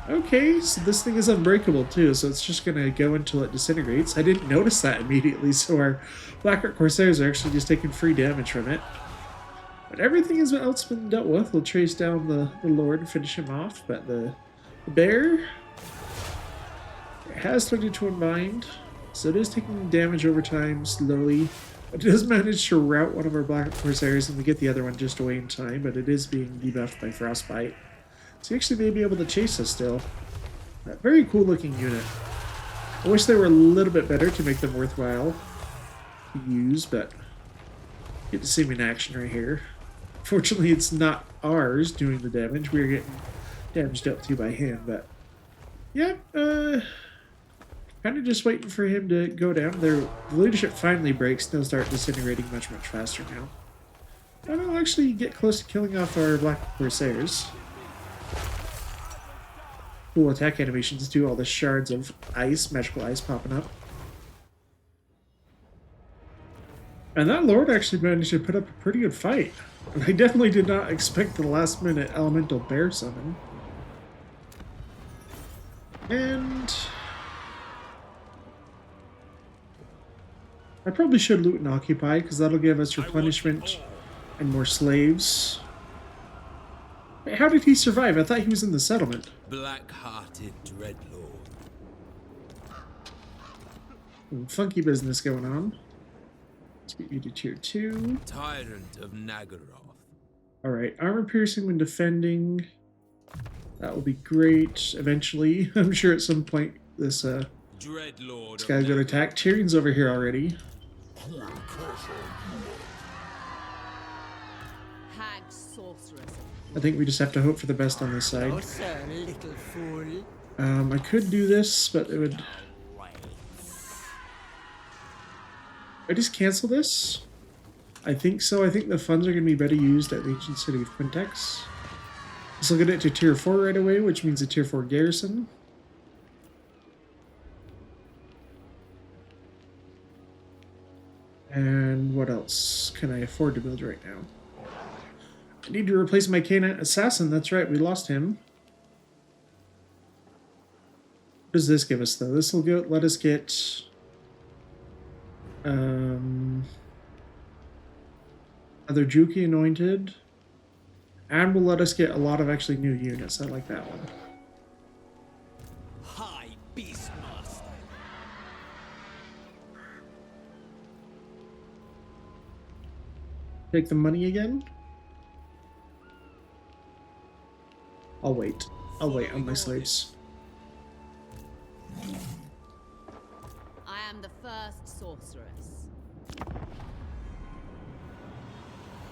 okay, so this thing is unbreakable too, so it's just going to go until it disintegrates. I didn't notice that immediately, so our Black Arc Corsairs are actually just taking free damage from it. But everything else has been dealt with. We'll chase down the Lord and finish him off, but the bear has started to unbind, so it is taking damage over time slowly. It does manage to rout one of our Black Corsairs, and we get the other one just away in time, but it is being debuffed by Frostbite. So you actually may be able to chase us still. A very cool looking unit. I wish they were a little bit better to make them worthwhile to use, but you get to see me in action right here. Fortunately, it's not ours doing the damage. We're getting damage dealt to by him, but yeah, kind Kind of just waiting for him to go down. Their leadership finally breaks. They'll start disintegrating much faster now. And I'll actually get close to killing off our Black Corsairs. Cool attack animations do all the shards of ice, magical ice popping up. And that Lord actually managed to put up a pretty good fight. And I definitely did not expect the last minute elemental bear summon. And I probably should loot and occupy, because that'll give us replenishment and more slaves. Wait, how did he survive? I thought he was in the settlement. Black-hearted dreadlord. Funky business going on. Let's get you to tier 2. Tyrant of Nagaroth. Alright, armor piercing when defending. That will be great eventually. I'm sure at some point this Dreadlord. guy's gonna attack. Tyrion's over here already. Hag sorceress. I think we just have to hope for the best on this side. Oh, sir, little fool. I could do this, but it would... I just cancel this? I think so. I think the funds are going to be better used at the ancient city of Quintex. This will get it to tier 4 right away, which means a tier 4 garrison. And what else can I afford to build right now? I need to replace my Canaan assassin. That's right, we lost him. What does this give us, though? This will let us get... Other Juki Anointed. And will let us get a lot of actually new units. I like that one. High Beastmaster. Take the money again. I'll wait. I'll wait on my slaves. I am the first sorceress.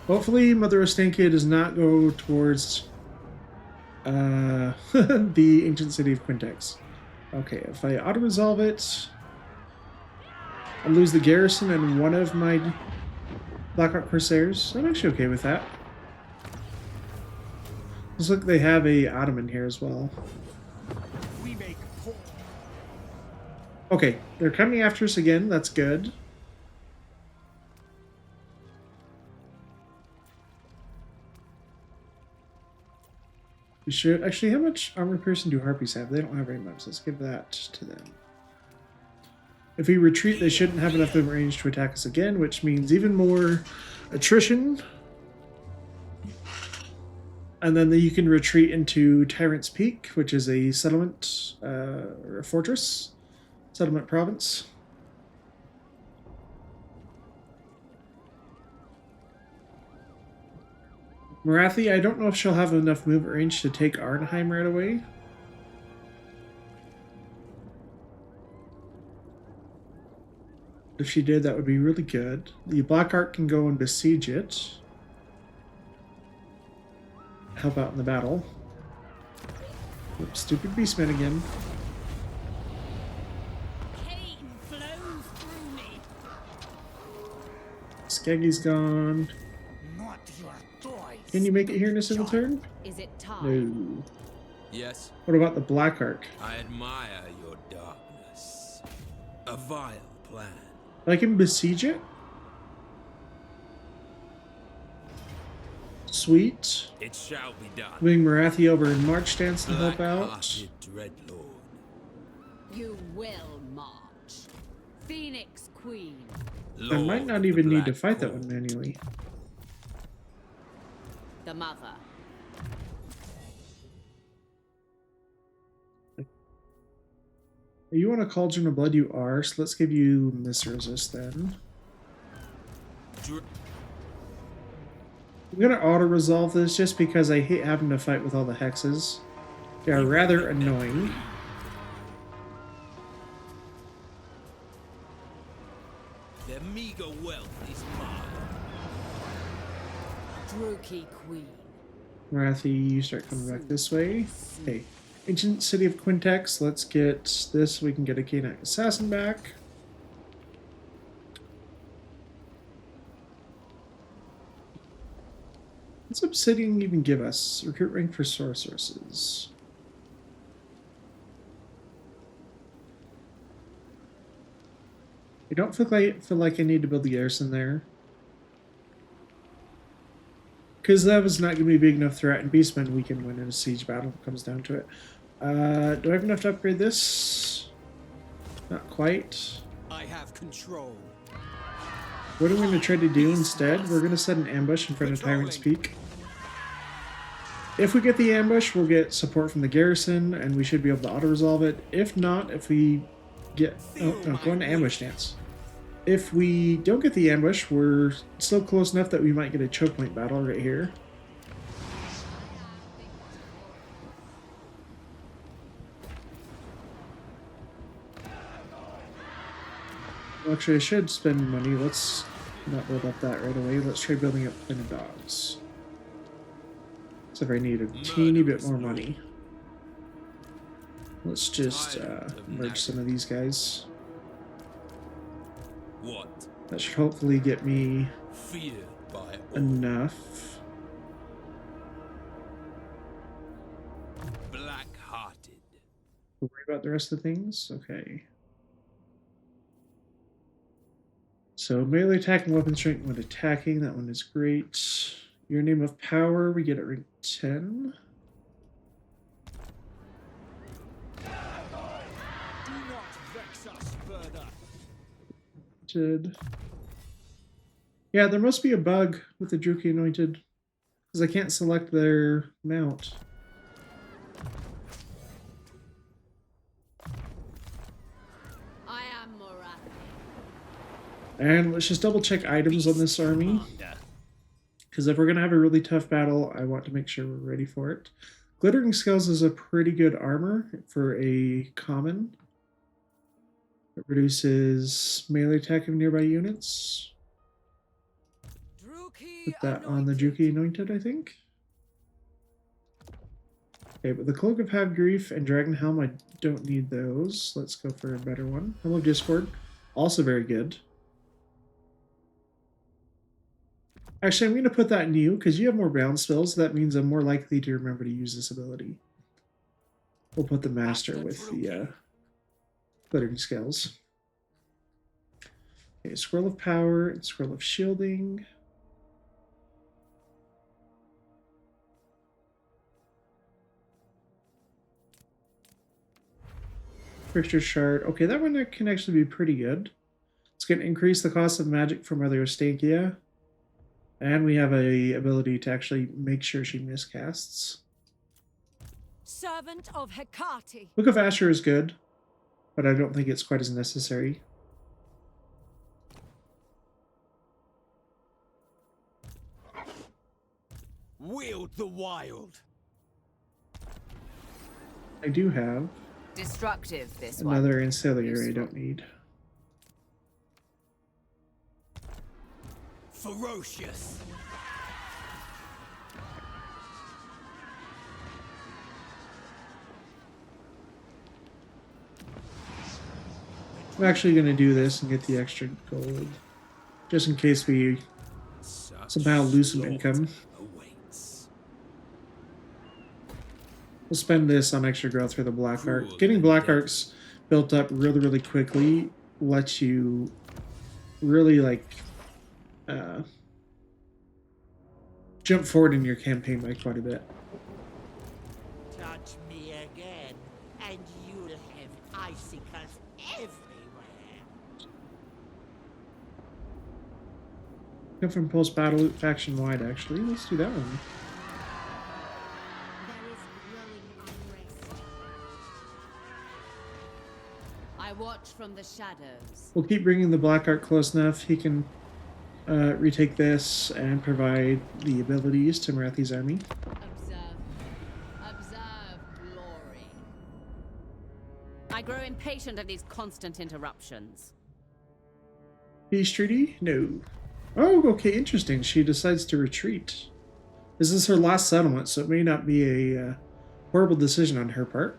Hopefully Mother Ostankia does not go towards the ancient city of Quintex. Okay, if I auto-resolve it, I'll lose the garrison and one of my Blackrock Corsairs. I'm actually okay with that. Looks like they have a Ottoman here as well. We make poor. Okay, they're coming after us again. That's good. We should actually. How much armor piercing do Harpies have? They don't have very much. Let's give that to them. If we retreat, they shouldn't have enough movement range to attack us again, which means even more attrition. And then you can retreat into Tyrant's Peak, which is a settlement or a fortress, settlement province. Morathi, I don't know if she'll have enough movement range to take Arnheim right away. If she did, that would be really good. The Black Ark can go and besiege it. Help out in the battle. Oops, stupid Beastman again. Pain flows through me. Skaggy's gone. Not your toys. Can you make it here in a single turn? Is it time? No. Yes, What about the Black Ark? I admire your darkness. A vile plan. I can besiege it? Sweet. It shall be done. Moving Morathi over in March Stance to help out. Black-hearted dreadlord. You will march. Phoenix Queen. I might not even need to fight that one manually. The mother. You want a Cauldron of Blood? You are, so let's give you Misresist then. I'm gonna auto-resolve this just because I hate having to fight with all the hexes. They are rather annoying. Their meager wealth is mine. Druki Queen. Morathi, you start coming back this way. Hey, Ancient City of Quintex. Let's get this. We can get a Canine Assassin back. What's Obsidian even give us? Recruit rank for sorceresses. I don't feel like I need to build the garrison there. Because that was not going to be a big enough threat, and Beastmen we can win in a siege battle. It comes down to it. Do I have enough to upgrade this? Not quite. I have control. What are we going to try to do instead? We're going to set an ambush in front of Tyrant's Peak. If we get the ambush, we'll get support from the garrison, and we should be able to auto-resolve it. If not, if we get... Oh, no, go into ambush stance. If we don't get the ambush, we're still close enough that we might get a choke point battle right here. Well, actually, I should spend money. Let's not build up that right away. Let's try building up Planet of Dogs. So if I need a teeny bit more money. Let's just merge some of these guys. What? That should hopefully get me Feared by all. enough. Black-hearted. Worry about the rest of the things? Okay. So melee attack and weapon strength when attacking, that one is great. Your name of power, we get at rank 10. Do not vex us further. Yeah, there must be a bug with the Druki Anointed, because I can't select their mount. I am Morathi. And let's just double check items on this army, because if we're going to have a really tough battle, I want to make sure we're ready for it. Glittering Scales is a pretty good armor for a common. It reduces melee attack of nearby units. Put that on the Druki Anointed, I think. Okay, but the Cloak of Have Grief and Dragon Helm, I don't need those. Let's go for a better one. Helm of Discord, also very good. Actually, I'm going to put that in you, because you have more balance spells. That means I'm more likely to remember to use this ability. We'll put the Master with the Glittering Scales. Okay, Scroll of Power and Scroll of Shielding. Fixture Shard. Okay, that one can actually be pretty good. It's going to increase the cost of magic from Mother Ostakia. And we have a ability to actually make sure she miscasts. Servant of Hecate. Book of Asher is good, but I don't think it's quite as necessary. Wield the wild. I do have Destructive, this another one. ancillary I don't need. Ferocious. I'm actually going to do this and get the extra gold, just in case we somehow lose some income. Awaits. We'll spend this on extra growth for the Black Arc. Getting Black Arcs built up really, really quickly lets you really, like, jump forward in your campaign by quite a bit. Touch me again, and you'll have icicles everywhere. Come from post-battle loot faction wide, actually. Let's do that one. There is growing unrest. I watch from the shadows. We'll keep bringing the Black Arc close enough. He can retake this and provide the abilities to Morathi's army. Observe glory. I grow impatient of these constant interruptions. Peace treaty? No. Oh, okay, interesting. She decides to retreat. This is her last settlement, so it may not be a horrible decision on her part.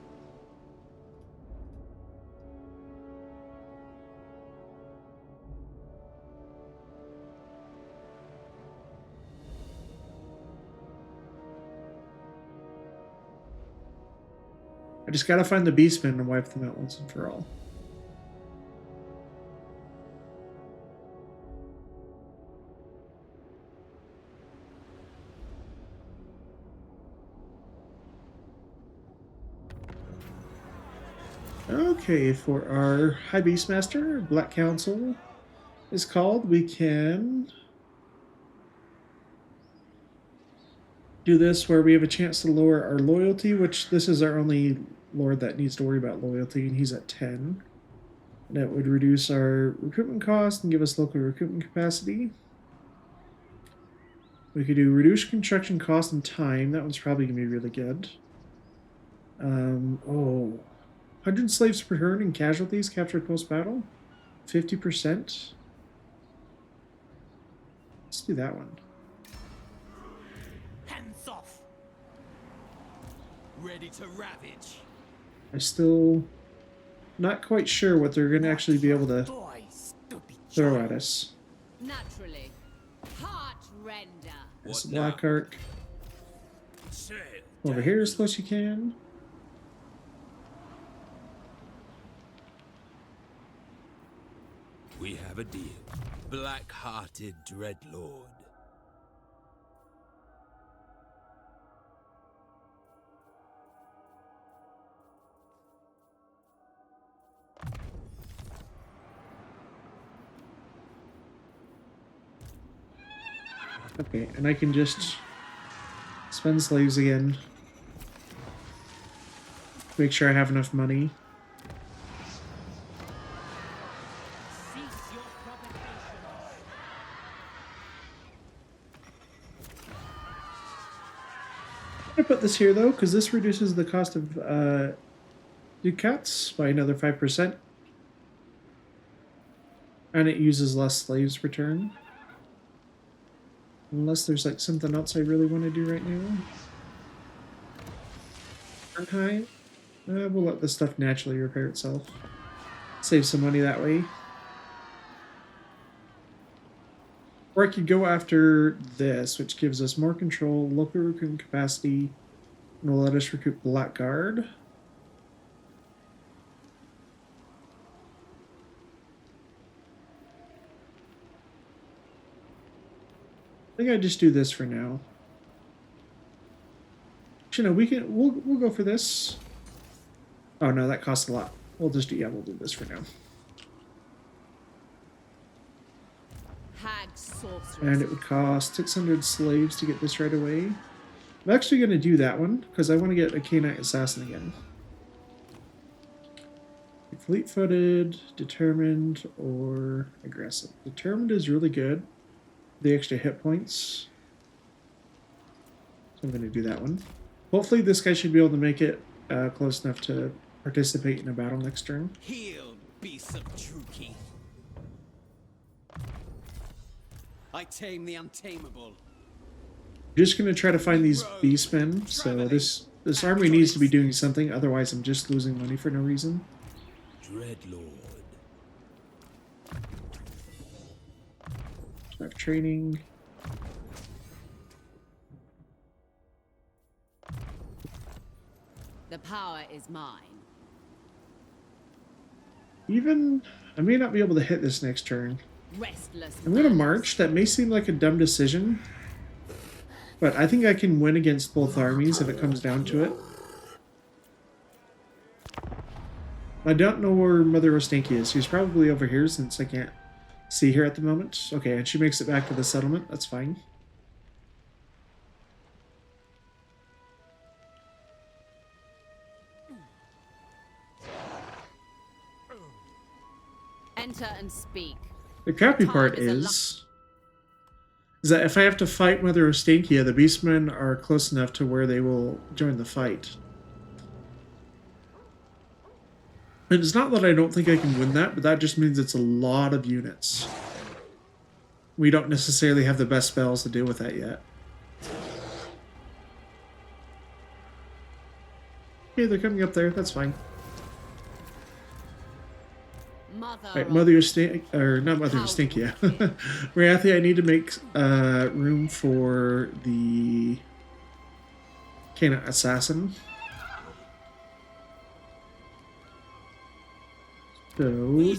I just gotta find the Beastmen and wipe them out once and for all. Okay, for our High Beastmaster, Black Council is called, we can do this where we have a chance to lower our loyalty, which this is our only lord that needs to worry about loyalty, and he's at 10. And that would reduce our recruitment cost and give us local recruitment capacity. We could do reduce construction cost and time. That one's probably going to be really good. 100 slaves per turn and casualties captured post-battle. 50%. Let's do that one. Hands off. Ready to ravage. I'm still not quite sure what they're going to actually be able to Boy, stupid throw at us. Naturally. Heart render. There's the What now? Black Ark. Sail Over here as close as you can. We have a deal. Black-hearted Dreadlord. Okay, and I can just spend slaves again. Make sure I have enough money. Cease your provocations. I'm gonna put this here though, because this reduces the cost of ducats by another 5%. And it uses less slaves per turn. Unless there's like something else I really want to do right now. High. We'll let this stuff naturally repair itself. Save some money that way. Or I could go after this, which gives us more control, local recruitment capacity, and will let us recruit Blackguard. I think I just do this for now. Actually, no, we'll go for this. Oh no, that costs a lot. We'll do this for now. Hag sorceress. And it would cost 600 slaves to get this right away. I'm actually going to do that one because I want to get a K-Knight Assassin again. Fleet-footed, determined, or aggressive. Determined is really good. The extra hit points. So I'm going to do that one. Hopefully this guy should be able to make it close enough to participate in a battle next turn. Heal, beasts of Truki. I tame the untamable. Just going to try to find these beastmen. So this army needs to be doing something. Otherwise I'm just losing money for no reason. Dreadlord. Start training. The power is mine. Even I may not be able to hit this next turn. Restless. I'm going to manners. march. That may seem like a dumb decision. But I think I can win against both armies if it comes down to it. I don't know where Mother Ostanky is. She's probably over here since I can't see her at the moment. Okay, and she makes it back to the settlement. That's fine. Enter and speak. The crappy part is that if I have to fight Mother Ostankia, the Beastmen are close enough to where they will join the fight. And it's not that I don't think I can win that, but that just means it's a lot of units. We don't necessarily have the best spells to deal with that yet. Okay, they're coming up there. That's fine. Mother Right, of Mother Stink, or not Mother How Stink, yeah. wicked. Morathi, I need to make room for the Cana Assassin. So,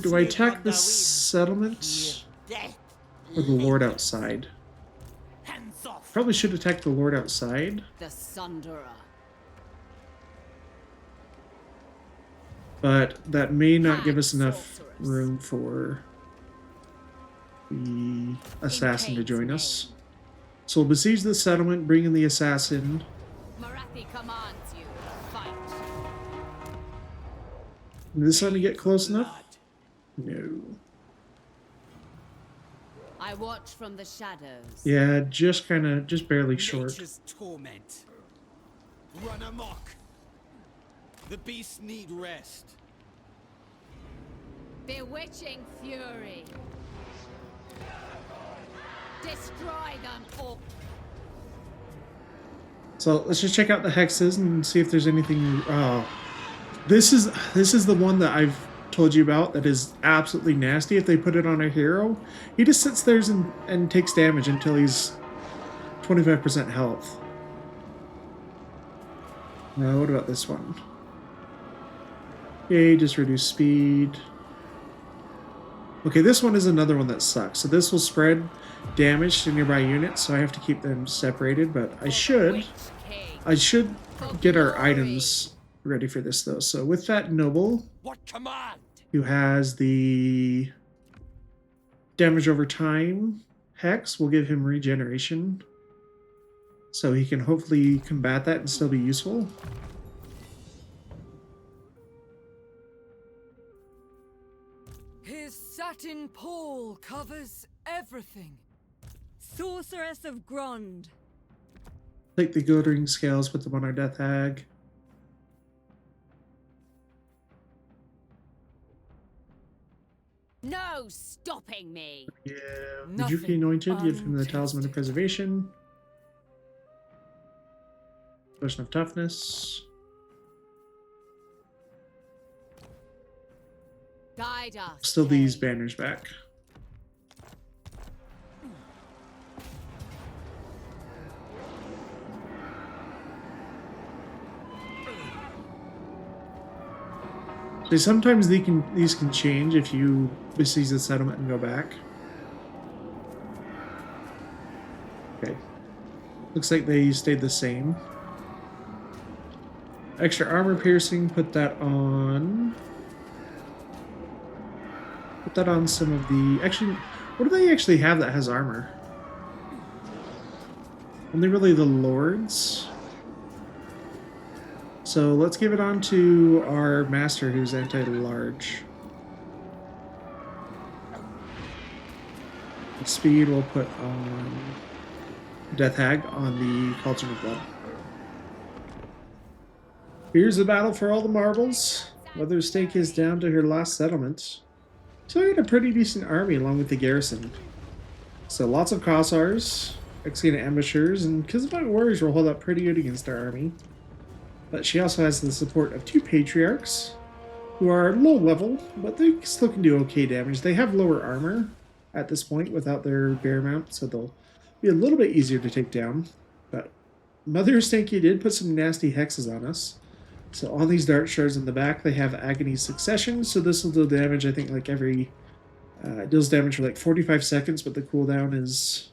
do I attack the settlement Death. or the Lord outside? Hands off. Probably should attack the Lord outside, the Sunderer. but that may not give us enough Sorceress. room for the assassin to Kane's join us. So we'll besiege the settlement, bring in the assassin. Morathi commands you. Fight. Did this time get close enough? No. I watch from the shadows. Yeah, just barely short. Nature's torment. Run amok. The beasts need rest. Bewitching fury. Destroy them all. So let's just check out the hexes and see if there's anything. Oh, this is the one that I've told you about that is absolutely nasty. If they put it on a hero, he just sits there and takes damage until he's 25% health. Now, what about this one? Okay, just reduce speed. Okay, this one is another one that sucks. So this will spread damage to nearby units, so I have to keep them separated, but I should get our items ready for this though. So with that noble, What command? who has the damage over time hex, we'll give him regeneration. So he can hopefully combat that and still be useful. His satin pall covers everything. Sorceress of Grond. Take the glittering scales, put them on our death hag. No stopping me. Yeah. Nothing Juki anointed, give him the talisman of untested. preservation. Potion of toughness. Guide us. Still these Kay. banners back. So sometimes these can change if you besiege the settlement and go back. Okay. Looks like they stayed the same. Extra armor piercing, put that on. Put that on some of the... Actually, what do they actually have that has armor? Only really the lords. So let's give it on to our master who's anti-large. Speed we'll put on Death Hag on the Cauldron of Blood. Here's the battle for all the marbles. Mother Stake is down to her last settlement. So I got a pretty decent army along with the garrison. So lots of Kossars, Exena Ambushers, and Kizabite Warriors will hold up pretty good against our army. But she also has the support of 2 Patriarchs, who are low level, but they still can do okay damage. They have lower armor at this point without their bear mount, so they'll be a little bit easier to take down. But Mother Stanky did put some nasty hexes on us. So on these dart shards in the back, they have Agony Succession, so this will deal damage, I think, like every... it deals damage for like 45 seconds, but the cooldown is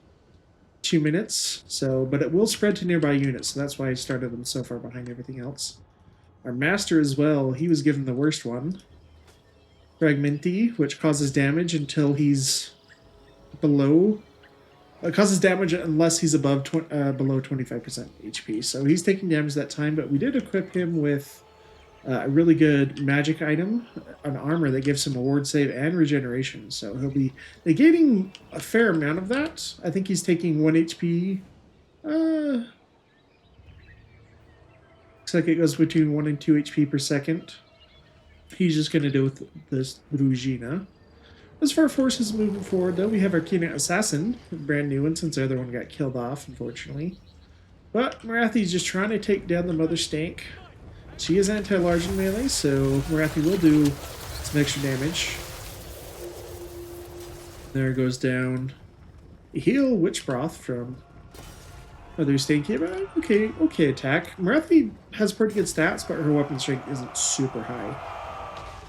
2 minutes. So, but it will spread to nearby units, so that's why I started them so far behind everything else. Our master as well, he was given the worst one. Fragmenti, which causes damage until he's below... It causes damage unless he's above below 25% HP. So he's taking damage that time, but we did equip him with a really good magic item, an armor that gives him a ward save and regeneration. So he'll be negating a fair amount of that. I think he's taking 1 HP. Looks like it goes between 1 and 2 HP per second. He's just going to deal with this Brugina. As for our forces moving forward, though, we have our Kina Assassin, a brand new one since the other one got killed off, unfortunately. But Morathi's just trying to take down the Mother Stank. She is anti-large in melee, so Morathi will do some extra damage. There goes down a heal Witch Broth from Mother Stanky. Okay attack. Morathi has pretty good stats, but her weapon strength isn't super high.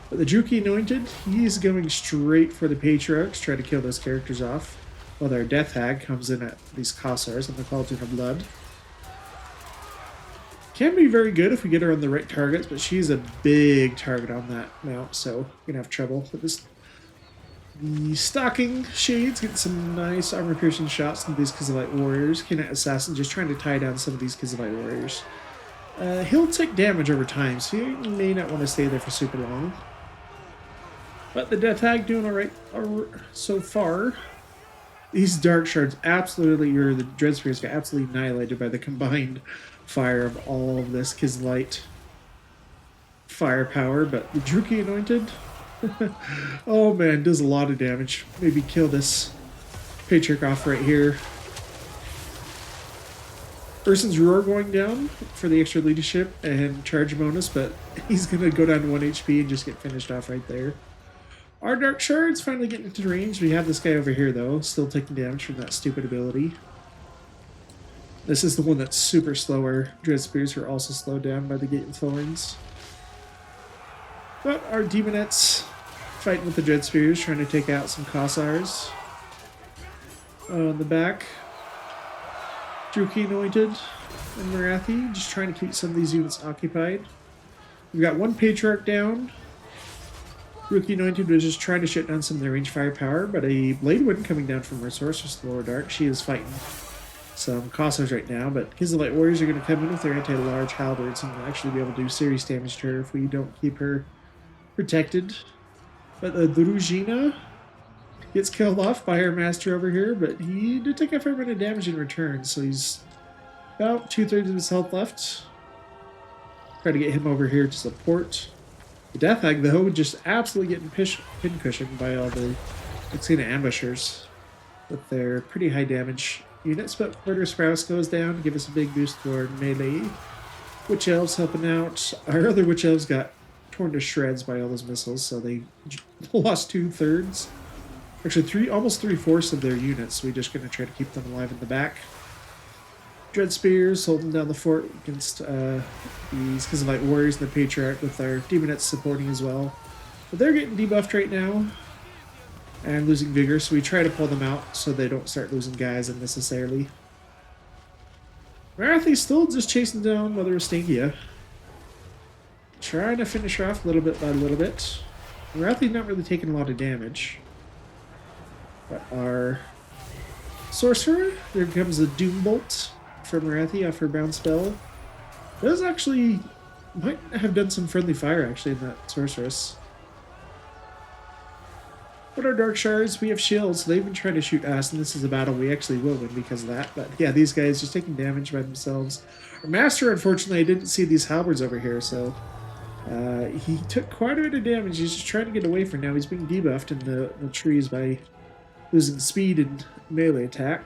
But the Druki Anointed, he's going straight for the Patriarchs, try to kill those characters off. While their Death Hag comes in at these Kossars on the Cauldron of Blood. Can be very good if we get her on the right targets, but she's a big target on that mount, so we're gonna have trouble with this. The Stalking Shades get some nice armor-piercing shots into these Kizilite warriors. Kidnap Assassin just trying to tie down some of these Kizilite warriors. He'll take damage over time, so you may not want to stay there for super long. But the Death Hag doing alright so far. These Dark Shards absolutely, or the Dread Spears got absolutely annihilated by the combined fire of all of this Kizilite firepower, but the Druki Anointed, oh man, does a lot of damage. Maybe kill this Patriarch off right here. Urson's Roar going down for the extra leadership and charge bonus, but he's going to go down to 1 HP and just get finished off right there. Our Dark Shards finally getting into range. We have this guy over here, though, still taking damage from that stupid ability. This is the one that's super slower. Dread Spears are also slowed down by the Gate of Thorns. But our Demonettes fighting with the Dread Spears, trying to take out some Kossars. On the back, Druki Anointed and Morathi, just trying to keep some of these units occupied. We've got one Patriarch down. Druki Anointed was just trying to shut down some of the range firepower, but a Blade Wind coming down from her Sorceress Lower Dark. She is fighting some Kossars right now, but Kizilite Warriors are going to come in with their anti-large halberds and will actually be able to do serious damage to her if we don't keep her protected. But the Druzhina gets killed off by our master over here, but he did take a fair bit of damage in return, so he's about 2/3 of his health left. Try to get him over here to support. The Death Hag, though, just absolutely getting pincushioned by all the Xena ambushers with their pretty high damage units, but Murder Sprouse goes down to give us a big boost to our melee. Witch Elves helping out. Our other Witch Elves got torn to shreds by all those missiles, so they lost 2/3. Actually, almost 3/4 of their units, so we're just going to try to keep them alive in the back. Dread Spears holding down the fort against these Kizilite Warriors and the Patriarch with our Demonettes supporting as well. But they're getting debuffed right now and losing vigor, so we try to pull them out so they don't start losing guys unnecessarily. Morathi's still just chasing down Mother Stankia. Trying to finish her off little bit by little bit. Morathi's not really taking a lot of damage. But our Sorcerer, there comes a Doom Bolt from Morathi off her bound spell. Does actually, might have done some friendly fire actually in that Sorceress. But our Dark Shards, we have shields, so they've been trying to shoot us, and this is a battle we actually will win because of that. But yeah, these guys just taking damage by themselves. Our Master, unfortunately, I didn't see these halberds over here, so he took quite a bit of damage. He's just trying to get away from now. He's being debuffed in the trees by losing speed and melee attack.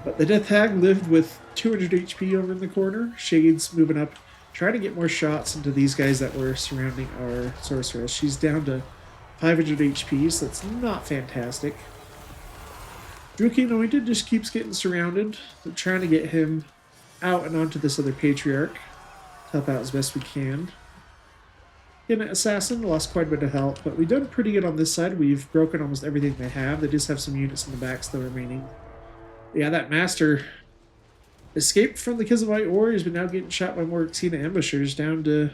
But the Death Hag lived with 200 HP over in the corner. Shades moving up, trying to get more shots into these guys that were surrounding our Sorceress. She's down to 500 HP, so that's not fantastic. Druki Anointed just keeps getting surrounded. We're trying to get him out and onto this other Patriarch. Help out as best we can. Kidnap Assassin lost quite a bit of health, but we've done pretty good on this side. We've broken almost everything they have. They just have some units in the back still remaining. Yeah, that Master escaped from the Kizilite Warriors, but now getting shot by more Xena ambushers, down to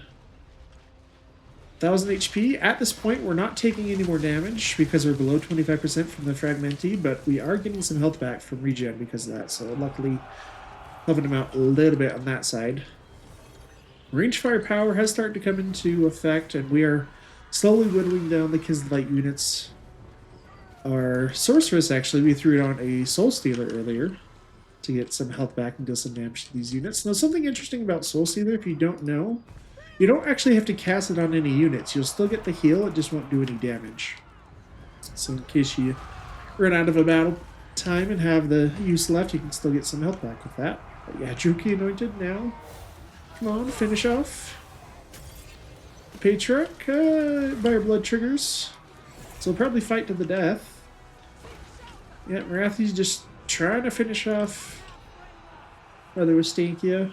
1000 HP. At this point, we're not taking any more damage because we're below 25% from the Fragmentee, but we are getting some health back from regen because of that, so luckily helping them out a little bit on that side. Range firepower has started to come into effect, and we are slowly whittling down the Kizilite units. Our Sorceress, actually, we threw it on a Soul Stealer earlier to get some health back and deal some damage to these units. Now, something interesting about Soul Stealer, if you don't know, you don't actually have to cast it on any units. You'll still get the heal, it just won't do any damage. So in case you run out of a battle time and have the use left, you can still get some health back with that. But yeah, Druki Anointed now. Come on, finish off. The Patriarch by our blood triggers. So we'll probably fight to the death. Yeah, Morathi's just trying to finish off Brother with Stankia.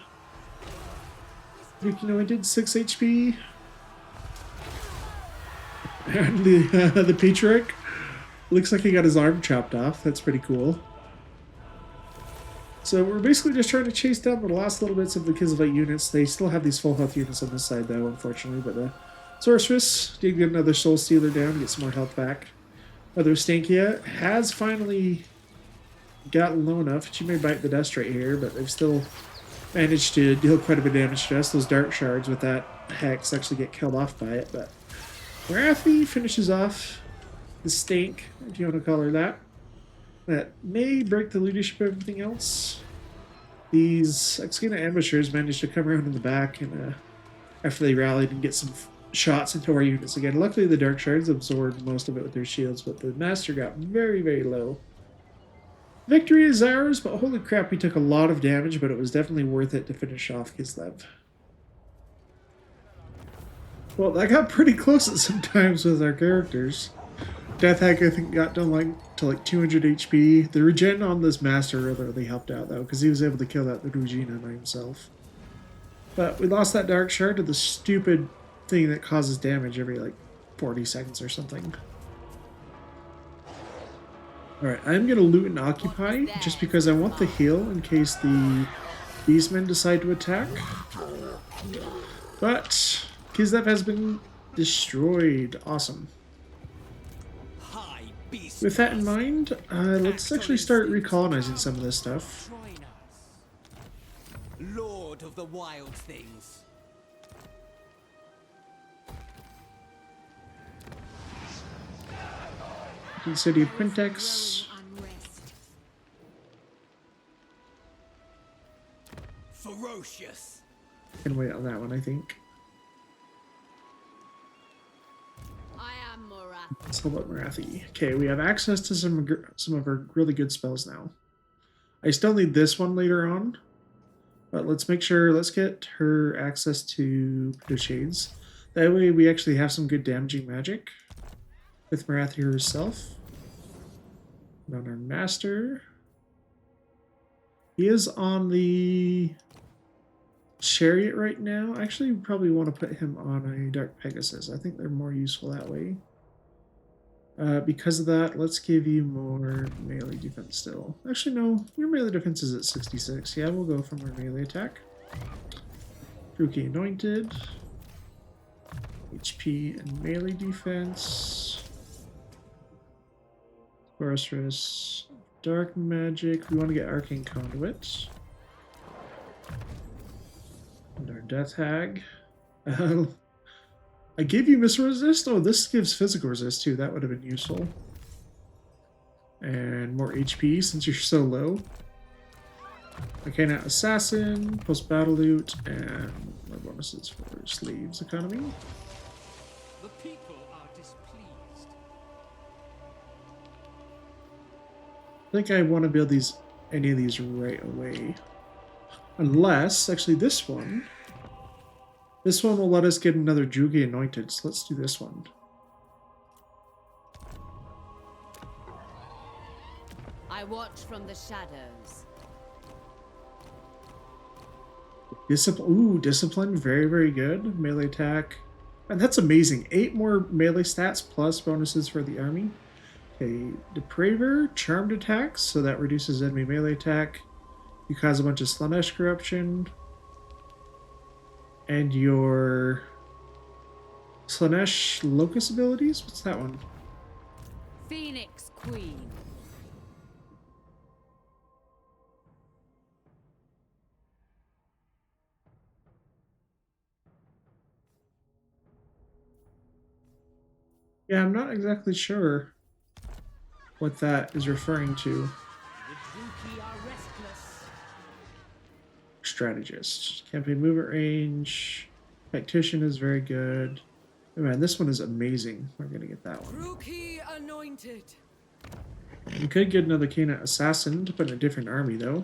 Anointed, 6 HP. And the Patriarch looks like he got his arm chopped off. That's pretty cool. So we're basically just trying to chase down the last little bits of the Kizilite units. They still have these full health units on this side though, unfortunately. But the Sorceress did get another Soul Stealer down to get some more health back. Brother Stankia has finally gotten low enough. She may bite the dust right here, but they've still managed to deal quite a bit of damage to us. Those Dark Shards with that Hex actually get killed off by it. But Morathi finishes off the stink, if you want to call her that. That may break the leadership of everything else. These Exkina ambushers managed to come around in the back and after they rallied and get some shots into our units again. Luckily the Dark Shards absorbed most of it with their shields, but the Master got very, very low. Victory is ours, but holy crap, we took a lot of damage, but it was definitely worth it to finish off Kislev. Well, that got pretty close at some times with our characters. Death Hag, I think, got down to like 200 HP. The regen on this Master really helped out, though, because he was able to kill that Drugina by himself. But we lost that Dark Shard to the stupid thing that causes damage every, like, 40 seconds or something. Alright, I'm going to loot and occupy, just because I want the heal in case the Beastmen decide to attack. But Kislev has been destroyed. Awesome. With that in mind, let's actually start recolonizing some of this stuff. Lord of the wild things. City of Quintex. Ferocious. Can wait on that one, I think. I am Morathi. Let's hold up Morathi. Okay, we have access to some of our really good spells now. I still need this one later on, but let's make sure, let's get her access to the Shades. That way we actually have some good damaging magic with Morathi herself. And on our Master, he is on the Chariot right now. Actually, we probably want to put him on a Dark Pegasus. I think they're more useful that way. Because of that, let's give you more melee defense still. Actually, no, your melee defense is at 66. Yeah, we'll go from our melee attack. Druki Anointed. HP and melee defense. Sorceress. Dark Magic. We want to get Arcane Conduit. And our Death Hag. I gave you Missile Resist? Oh, this gives Physical Resist too. That would have been useful. And more HP since you're so low. Arcana Assassin, Post-Battle Loot, and more bonuses for Sleeves Economy. The people are displeased. I think I want to build any of these right away. Unless, actually this one will let us get another Jugi Anointed, so let's do this one. I watch from the shadows. Discipline, very, very good. Melee attack. And that's amazing. 8 more melee stats plus bonuses for the army. Okay, Depraver, Charmed attacks, so that reduces enemy melee attack. You cause a bunch of Slanesh corruption. And your Slanesh Locus abilities? What's that one? Phoenix Queen. Yeah, I'm not exactly sure what that is referring to. The Druki are restless. Strategist. Campaign movement range. Tactician is very good. Oh man, this one is amazing. We're gonna get that one. Druki Anointed. We could get another Kana Assassin to put in a different army though.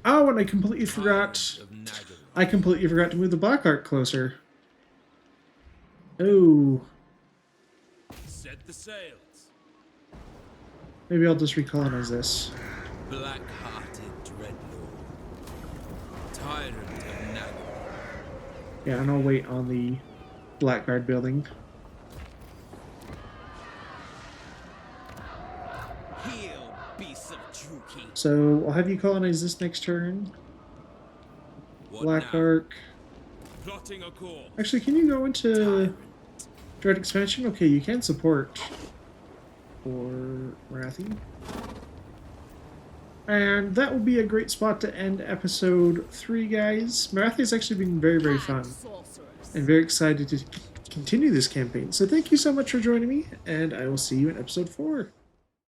Oh, and I completely forgot. Of Nagaru. I completely forgot to move the black art closer. Oh. Set the sails. Maybe I'll just recolonize this. Black-hearted dreadlord. Tyrant of Naga. Yeah, and I'll wait on the Blackguard building. Heal, beasts of Druki. So I'll have you colonize this next turn. What Black now? Arc. Plotting a course. Actually, can you go into Dread Expansion? Okay, you can support for Morathi. And that will be a great spot to end episode 3, guys. Morathi has actually been very, very fun. Sorcerers. And very excited to continue this campaign. So thank you so much for joining me, and I will see you in episode 4.